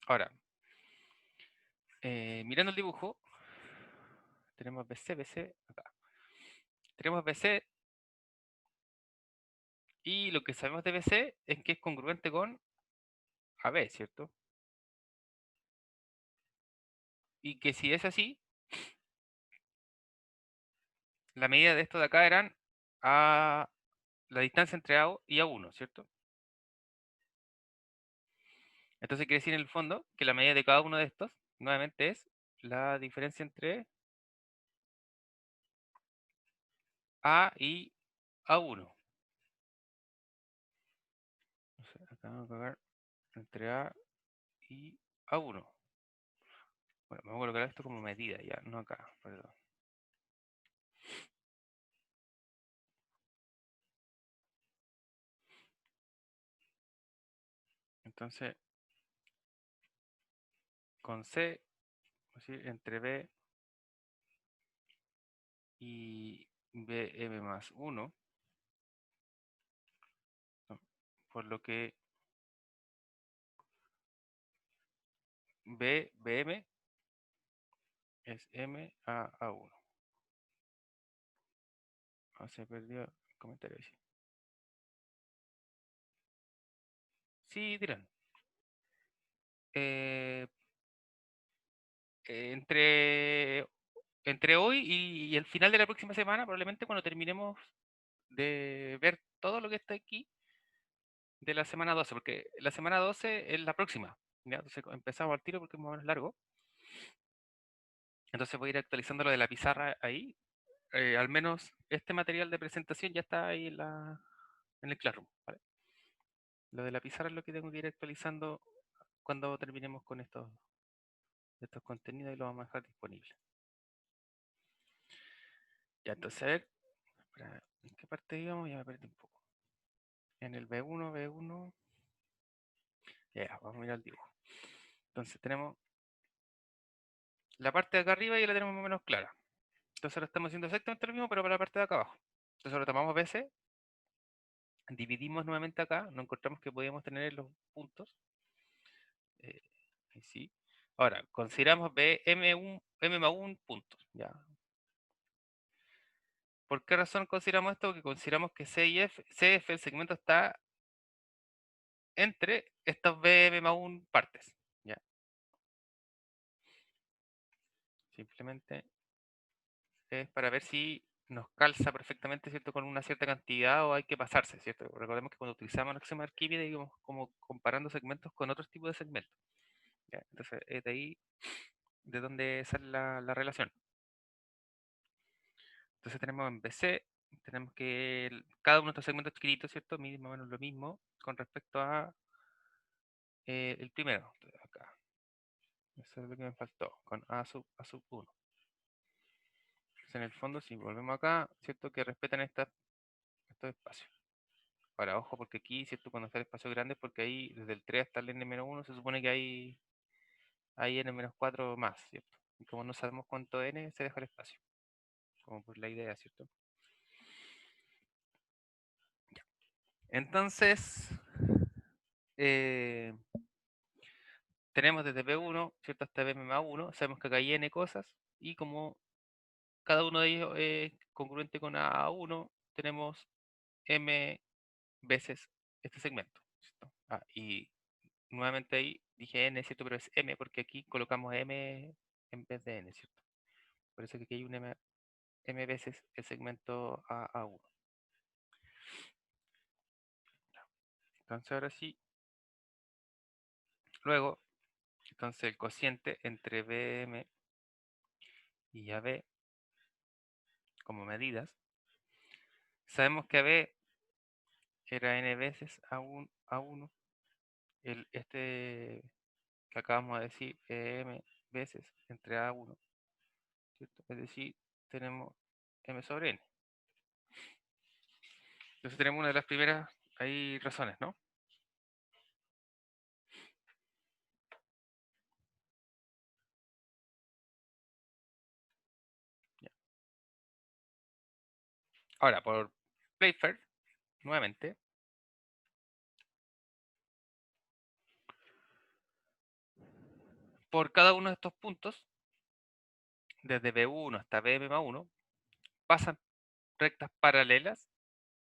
Ahora, mirando el dibujo, tenemos BC, BC, acá. Tenemos BC y lo que sabemos de BC es que es congruente con AB, ¿cierto? Y que si es así, la medida de esto de acá eran a la distancia entre A y A1, ¿cierto? Entonces quiere decir en el fondo que la medida de cada uno de estos, nuevamente, es la diferencia entre A y A1. Acá vamos a colocar entre A y A1. Bueno, vamos a colocar esto como medida ya, no acá, perdón. Entonces, con C, es decir, entre B y BM más 1, ¿no? Por lo que BM es M a A1. Ah, se perdió el comentario ahí. Sí, dirán. Eh, entre hoy y el final de la próxima semana, probablemente cuando terminemos de ver todo lo que está aquí de la semana 12, porque la semana 12 es la próxima. ¿Ya? Entonces empezamos al tiro porque es más o menos largo. Entonces voy a ir actualizando lo de la pizarra ahí. Al menos este material de presentación ya está ahí en el Classroom. ¿Vale? Lo de la pizarra es lo que tengo que ir actualizando cuando terminemos con estos contenidos y lo vamos a dejar disponible. Ya, entonces a ver, ¿en qué parte íbamos? Ya me perdí un poco. En el B1, ya, vamos a mirar el dibujo. Entonces tenemos la parte de acá arriba ya la tenemos más o menos clara. Entonces ahora estamos haciendo exactamente lo mismo, pero para la parte de acá abajo. Entonces ahora tomamos BC, dividimos nuevamente acá, nos encontramos que podíamos tener los puntos. eh, y sí. Ahora, consideramos BM1, M más 1 puntos. ¿Ya? ¿Por qué razón consideramos esto? Porque consideramos que C y F, CF, el segmento está entre estas BM más 1 partes. ¿Ya? Simplemente es para ver si nos calza perfectamente, ¿cierto? Con una cierta cantidad o hay que pasarse, ¿cierto? Recordemos que cuando utilizamos el axioma de Arquímedes íbamos como comparando segmentos con otros tipos de segmentos. ¿Ya? Entonces es de ahí de donde sale la relación. Entonces tenemos en BC, tenemos que cada uno de estos segmentos chiquititos, ¿cierto? Mide más o menos lo mismo con respecto a el primero. Entonces, acá. Eso es lo que me faltó, con A sub 1. Entonces, en el fondo, si volvemos acá, ¿cierto? Que respetan estos espacios. Ahora, ojo, porque aquí, ¿cierto? Cuando está el espacio grande, porque ahí desde el 3 hasta el n-1 se supone que hay n-4 más, ¿cierto? Y como no sabemos cuánto n, se deja el espacio. Como por la idea, ¿cierto? Ya. Entonces, eh, tenemos desde B1, ¿cierto? Hasta BM más 1. Sabemos que acá hay n cosas. Y como cada uno de ellos es congruente con A1, tenemos m veces este segmento, ¿cierto? Ah, y nuevamente ahí dije n, ¿cierto? Pero es m porque aquí colocamos m en vez de n, ¿cierto? Por eso que aquí hay un m veces el segmento A1. Entonces ahora sí, luego, entonces el cociente entre BM y AB como medidas, sabemos que AB era n veces A1, este que acabamos de decir, m veces entre A1, ¿cierto? Es decir, tenemos m sobre n. Entonces tenemos una de las primeras ahí razones, ¿no? Ya. Ahora, por Playfair, nuevamente, por cada uno de estos puntos, desde B1 hasta BM más 1, pasan rectas paralelas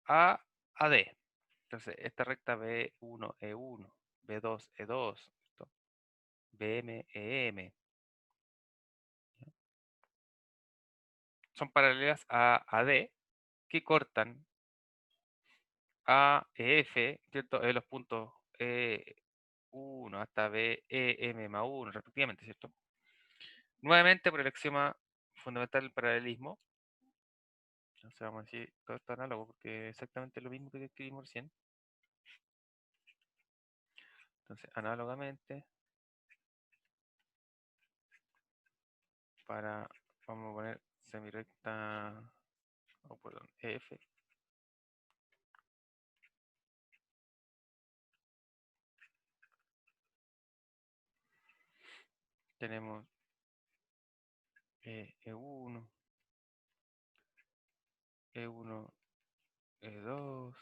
a AD. Entonces, esta recta B1, E1, B2, E2, BM, EM, son paralelas a AD que cortan a EF, ¿cierto? De los puntos E1 hasta BEM más 1, respectivamente, ¿cierto? Nuevamente por el axioma fundamental del paralelismo. Entonces vamos a decir todo esto análogo porque es exactamente lo mismo que escribimos recién. Entonces, análogamente, vamos a poner semirecta, o perdón, F, tenemos E1, E1, E2,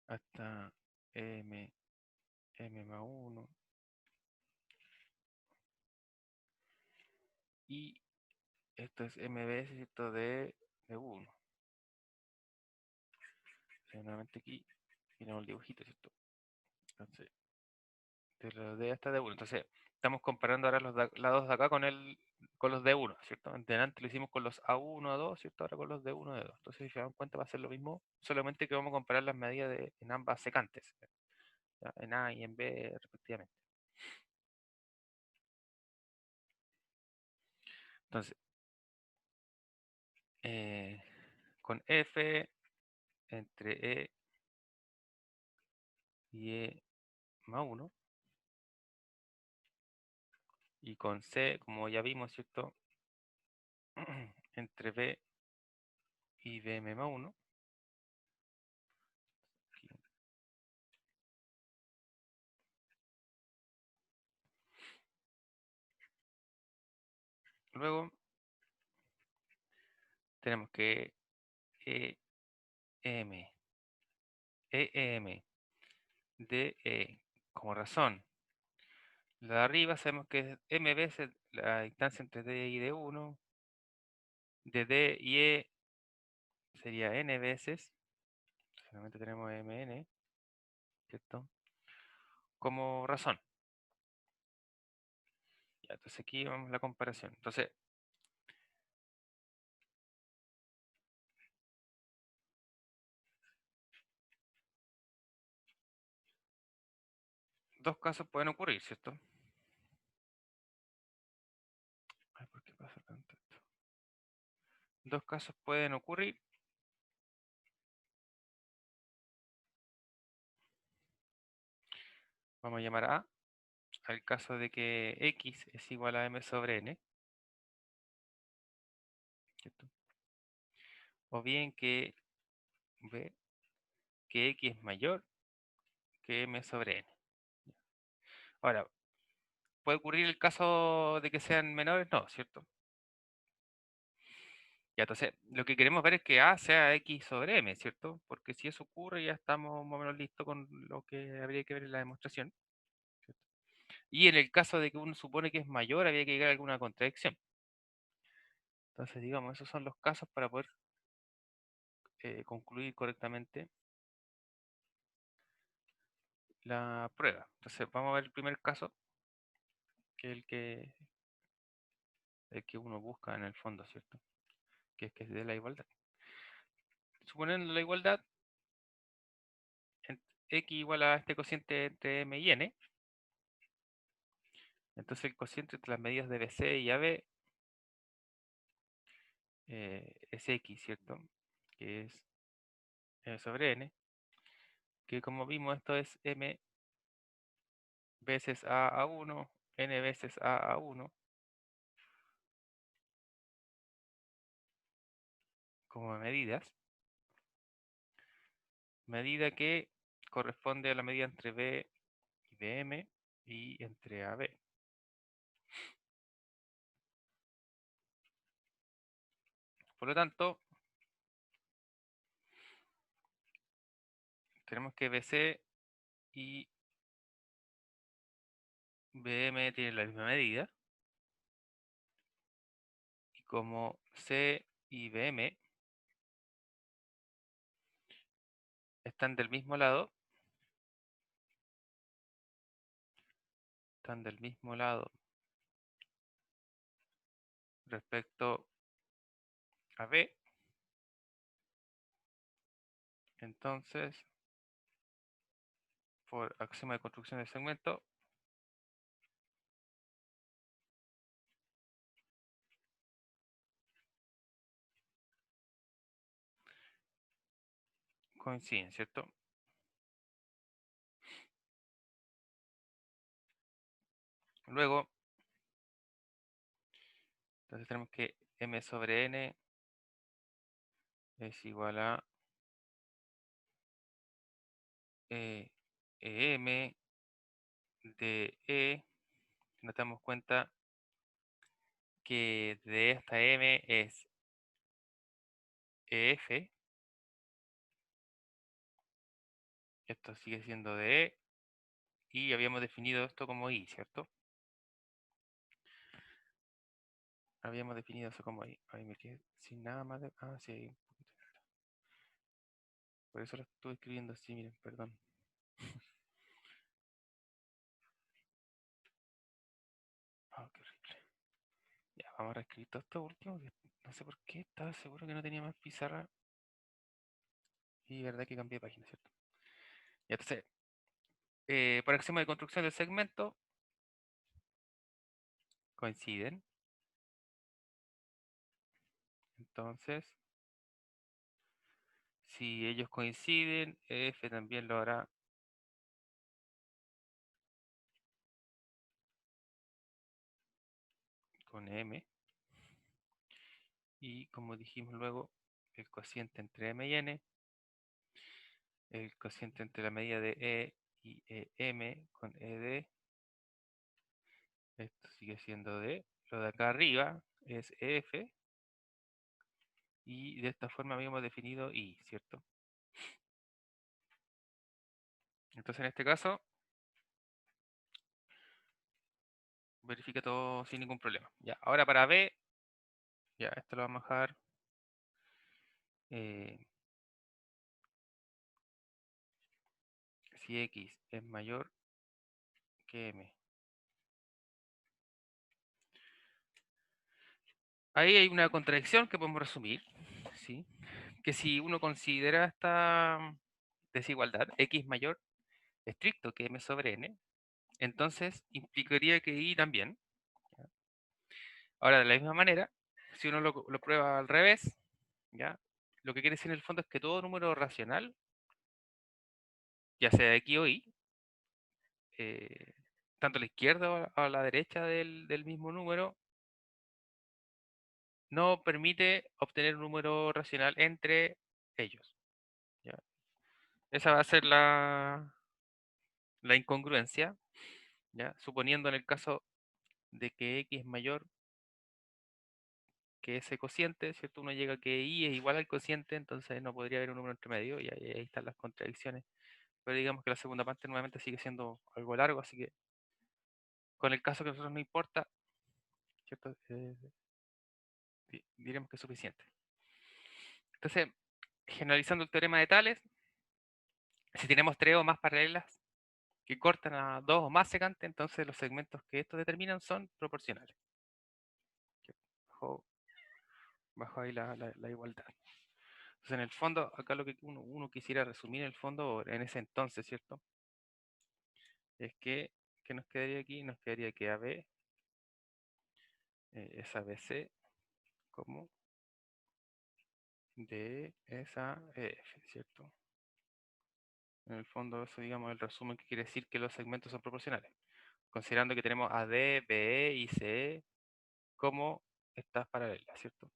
hasta M más 1, y esto es MBS, ¿cierto? De 1. Nuevamente aquí tenemos el dibujito, ¿cierto? Entonces, de los D hasta D1. Entonces, estamos comparando ahora los lados de acá con los D1, ¿cierto? Antes lo hicimos con los A1, A2, ¿cierto? Ahora con los D1, D2. Entonces, si se dan cuenta, va a ser lo mismo, solamente que vamos a comparar las medidas en ambas secantes, ¿ya? En A y en B, respectivamente. Entonces, eh, con F entre E y E más 1, y con C, como ya vimos, ¿cierto? Entre B y BM más 1. Luego tenemos que EM, EM de como razón. La de arriba sabemos que es M veces la distancia entre D y D1, de D y E sería N veces, solamente tenemos MN, ¿cierto? Como razón. Ya, entonces aquí vamos a la comparación. Entonces, dos casos pueden ocurrir, ¿cierto? Ay, ¿por qué pasa tanto esto? Dos casos pueden ocurrir. Vamos a llamar A al caso de que X es igual a M sobre N, ¿cierto? O bien que B, que X es mayor que M sobre N. Ahora, ¿puede ocurrir el caso de que sean menores? No, ¿cierto? Ya, entonces, lo que queremos ver es que A sea X sobre M, ¿cierto? Porque si eso ocurre, ya estamos más o menos listos con lo que habría que ver en la demostración, ¿cierto? Y en el caso de que uno supone que es mayor, habría que llegar a alguna contradicción. Entonces, digamos, esos son los casos para poder concluir correctamente la prueba. Entonces, vamos a ver el primer caso, que es el que uno busca en el fondo, ¿cierto? Que es de la igualdad. Suponiendo la igualdad, X igual a este cociente entre M y N, entonces el cociente entre las medidas de BC y AB es X, ¿cierto? Que es M sobre N, que como vimos esto es M veces A 1, N veces A 1, como medidas, medida que corresponde a la medida entre B y BM y entre AB. Por lo tanto, tenemos que BC y BM tienen la misma medida, y como C y BM están del mismo lado, respecto a B, entonces, por axioma de construcción de segmento, coinciden, ¿cierto? Luego, entonces tenemos que m sobre n es igual a em de e. Nos damos cuenta que de esta m es ef. Esto sigue siendo de e. Y habíamos definido esto como i, ¿cierto? Habíamos definido eso como i. Ahí me quedé sin nada más de... Ah, sí, hay un poquito. Por eso lo estuve escribiendo así, miren, perdón. Ah, qué horrible. Ya, vamos a reescribir todo esto último, que no sé por qué, estaba seguro que no tenía más pizarra. Y verdad que cambié de página, ¿cierto? Ya, entonces, por axioma de construcción del segmento, coinciden. Entonces, si ellos coinciden, F también lo hará con M. Y como dijimos luego, el cociente entre M y N, el cociente entre la medida de E y EM con ED, esto sigue siendo D. Lo de acá arriba es F. Y de esta forma habíamos definido I, ¿cierto? Entonces en este caso, verifica todo sin ningún problema. Ya, ahora para B, ya, esto lo vamos a dejar. Si X es mayor que M. Ahí hay una contradicción que podemos resumir, ¿sí? Que si uno considera esta desigualdad, X mayor estricto que M sobre N, entonces implicaría que Y también. ¿Ya? Ahora, de la misma manera, si uno lo prueba al revés, ¿ya? Lo que quiere decir en el fondo es que todo número racional, ya sea X o Y, eh, tanto a la izquierda o a la derecha del mismo número, no permite obtener un número racional entre ellos. ¿Ya? Esa va a ser la incongruencia, ¿ya? Suponiendo en el caso de que X es mayor que ese cociente, ¿cierto? Uno llega a que Y es igual al cociente, entonces no podría haber un número entre medio, y ahí están las contradicciones. Pero digamos que la segunda parte nuevamente sigue siendo algo largo, así que con el caso que a nosotros no importa, ¿cierto? Diremos que es suficiente. Entonces, generalizando el teorema de Tales, si tenemos tres o más paralelas que cortan a dos o más secantes, entonces los segmentos que estos determinan son proporcionales. Bajo, bajo ahí la igualdad. Entonces, en el fondo, acá lo que uno quisiera resumir en el fondo, en ese entonces, ¿cierto? Es que, ¿qué nos quedaría aquí? Nos quedaría que AB es ABC como D es a EF, ¿cierto? En el fondo, eso digamos el resumen que quiere decir que los segmentos son proporcionales. Considerando que tenemos AD, BE y CE como estas paralelas, ¿cierto?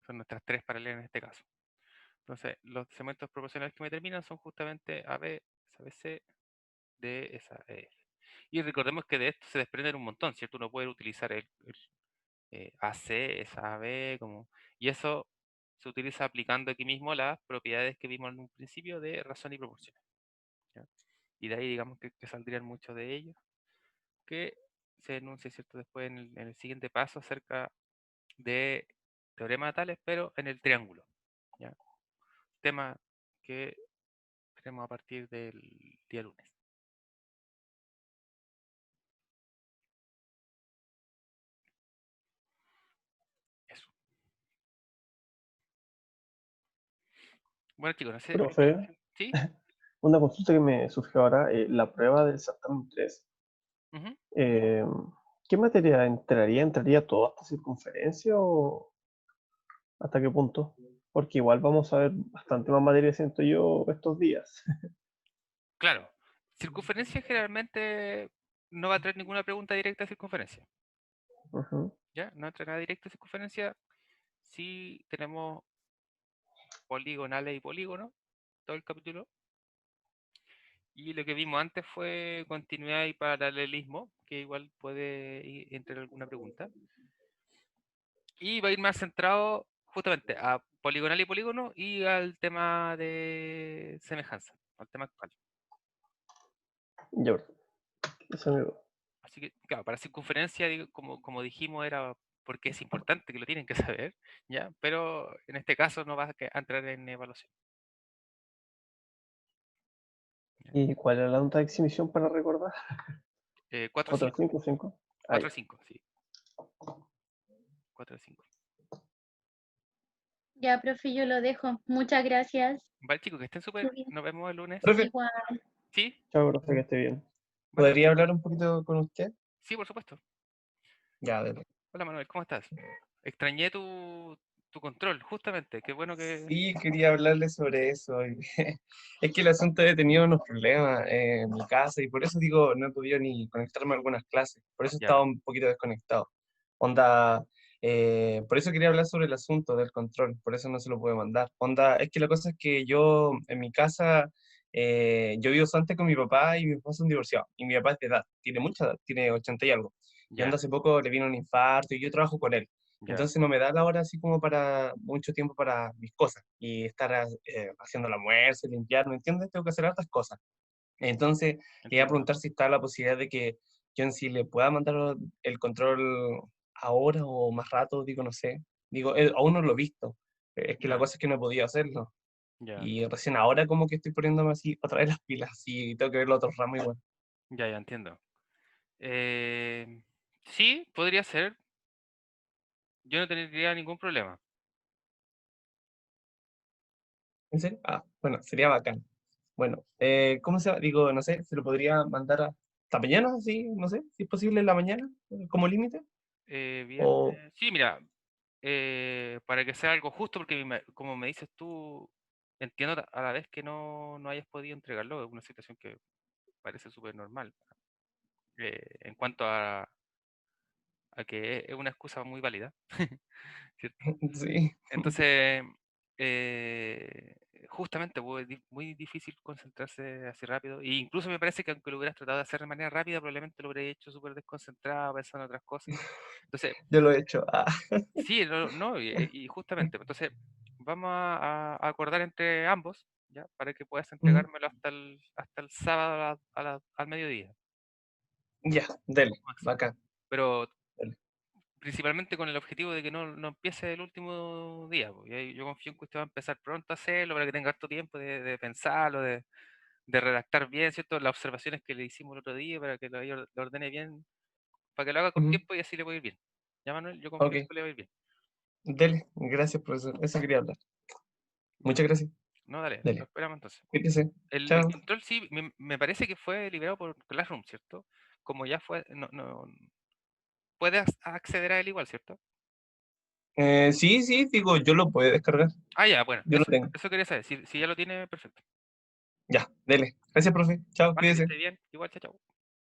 Son nuestras tres paralelas en este caso. Entonces, los segmentos proporcionales que me terminan son justamente AB, es ABC, D es a EF. Y recordemos que de esto se desprenden un montón, ¿cierto? Uno puede utilizar el AC es AB, como, y eso se utiliza aplicando aquí mismo las propiedades que vimos en un principio de razón y proporción. ¿Ya? Y de ahí digamos que saldrían muchos de ellos, que se enuncia, ¿cierto? Después en el siguiente paso acerca de teorema de Tales, pero en el triángulo. ¿Ya? Tema que tenemos a partir del día lunes. Eso. Bueno, chicos, no sé.
Profe,
¿Sí?
una consulta que me surgió ahora, la prueba del certamen 3,
Ujú.
eh, ¿qué materia entraría? ¿Entraría toda esta circunferencia o hasta qué punto? Porque igual vamos a ver bastante más materia, siento yo, estos días.
Claro. Circunferencia generalmente no va a traer ninguna pregunta directa de circunferencia.
Ujú.
¿Ya? No entra nada directo de circunferencia. Sí tenemos poligonales y polígonos, todo el capítulo. Y lo que vimos antes fue continuidad y paralelismo, que igual puede entrar alguna pregunta. Y va a ir más centrado justamente a poligonal y polígono y al tema de semejanza, al tema actual.
Ya, eso me gusta.
Así que, claro, para circunferencia, como dijimos, era porque es importante que lo tienen que saber, ¿ya? Pero en este caso no va a entrar en evaluación. ¿Ya?
¿Y cuál era la nota de exhibición para recordar?
4
¿Otra
5,
5 5? Ah,
4
ya.
5, sí, 4 5.
Ya, profe, yo lo dejo. Muchas gracias.
Vale, chicos, que estén súper.
Muy bien.
Nos vemos el lunes.
Profe,
Igual.
¿Sí?
Chao, profe, que esté bien.
Vale,
¿podría hablar un poquito con usted?
sí, por supuesto.
Ya, dale.
Hola Manuel, ¿cómo estás? Extrañé tu control, justamente. Qué bueno que.
Sí, quería hablarle sobre eso. Es que el asunto he tenido unos problemas en mi casa y por eso digo, no he podido ni conectarme a algunas clases. Por eso estaba
Ya,
un poquito desconectado. Onda, por eso quería hablar sobre el asunto del control, por eso no se lo puedo mandar. Onda, es que la cosa es que yo en mi casa, yo vivo antes con mi papá y mis papás son divorciados. Y mi papá es de edad, tiene mucha edad, tiene 80 y algo. Y onda,
ya,
hace poco le vino un infarto y yo trabajo con él.
ya.
Entonces no me da la hora así como para mucho tiempo para mis cosas y estar haciendo el almuerzo, limpiar, ¿me entiendes? Tengo que hacer otras cosas. Entonces, quería
Entiendo.
preguntar si está la posibilidad de que yo en sí le pueda mandar el control ahora o más rato, digo, no sé. Digo, aún no lo he visto. Es que la
Ya,
cosa es que no he podido hacerlo.
ya,
Y recién ahora como que estoy poniéndome así otra vez las pilas y tengo que ver los otros ramos igual.
ya, entiendo. Sí, podría ser. Yo no tendría ningún problema.
¿En serio? Ah, bueno, sería bacán. Bueno, ¿cómo se llama? Digo, no sé, se lo podría mandar hasta mañana, sí, no sé, si es posible en la mañana, como límite. O,
Viernes. Sí, mira, para que sea algo justo, porque como me dices tú, entiendo a la vez que no hayas podido entregarlo, es una situación que parece súper normal. En cuanto a que es una excusa muy válida, ¿cierto?
sí,
Entonces, eh, justamente pues, es muy difícil concentrarse así rápido. E incluso me parece que aunque lo hubieras tratado de hacer de manera rápida, probablemente lo hubieras hecho súper desconcentrado, pensando en otras cosas. Entonces,
yo lo he hecho. Ah,
sí, no, y justamente, entonces vamos a acordar entre ambos, ¿ya? Para que puedas
ujú,
entregármelo hasta el sábado al mediodía,
ya, dele,
máximo.
bacán,
Pero
dele.
principalmente con el objetivo de que no empiece el último día, po, y ahí yo confío en que usted va a empezar pronto a hacerlo para que tenga harto tiempo de pensarlo, de redactar bien, ¿cierto? Las observaciones que le hicimos el otro día para que lo ordene bien, para que lo haga con
Ujú,
tiempo y así le puede ir bien. ¿Ya, Manuel? Yo confío
ok,
en que le va a ir bien.
dele, gracias, profesor, eso quería hablar.
Ya,
Muchas gracias,
no, dale, lo
dele,
esperamos entonces.
cuídese,
El
chao.
control sí, me parece que fue liberado por Classroom, ¿cierto? Como ya fue, no, puedes acceder a él igual, ¿cierto?
Sí, sí, digo, yo lo puedo descargar,
Ah, ya, bueno,
yo lo
eso,
tengo.
eso quería saber. Si ya lo tiene, perfecto.
Ya, dele, gracias, profe, chao,
Vale, que
cuídese.
esté bien. Igual, chao, chao.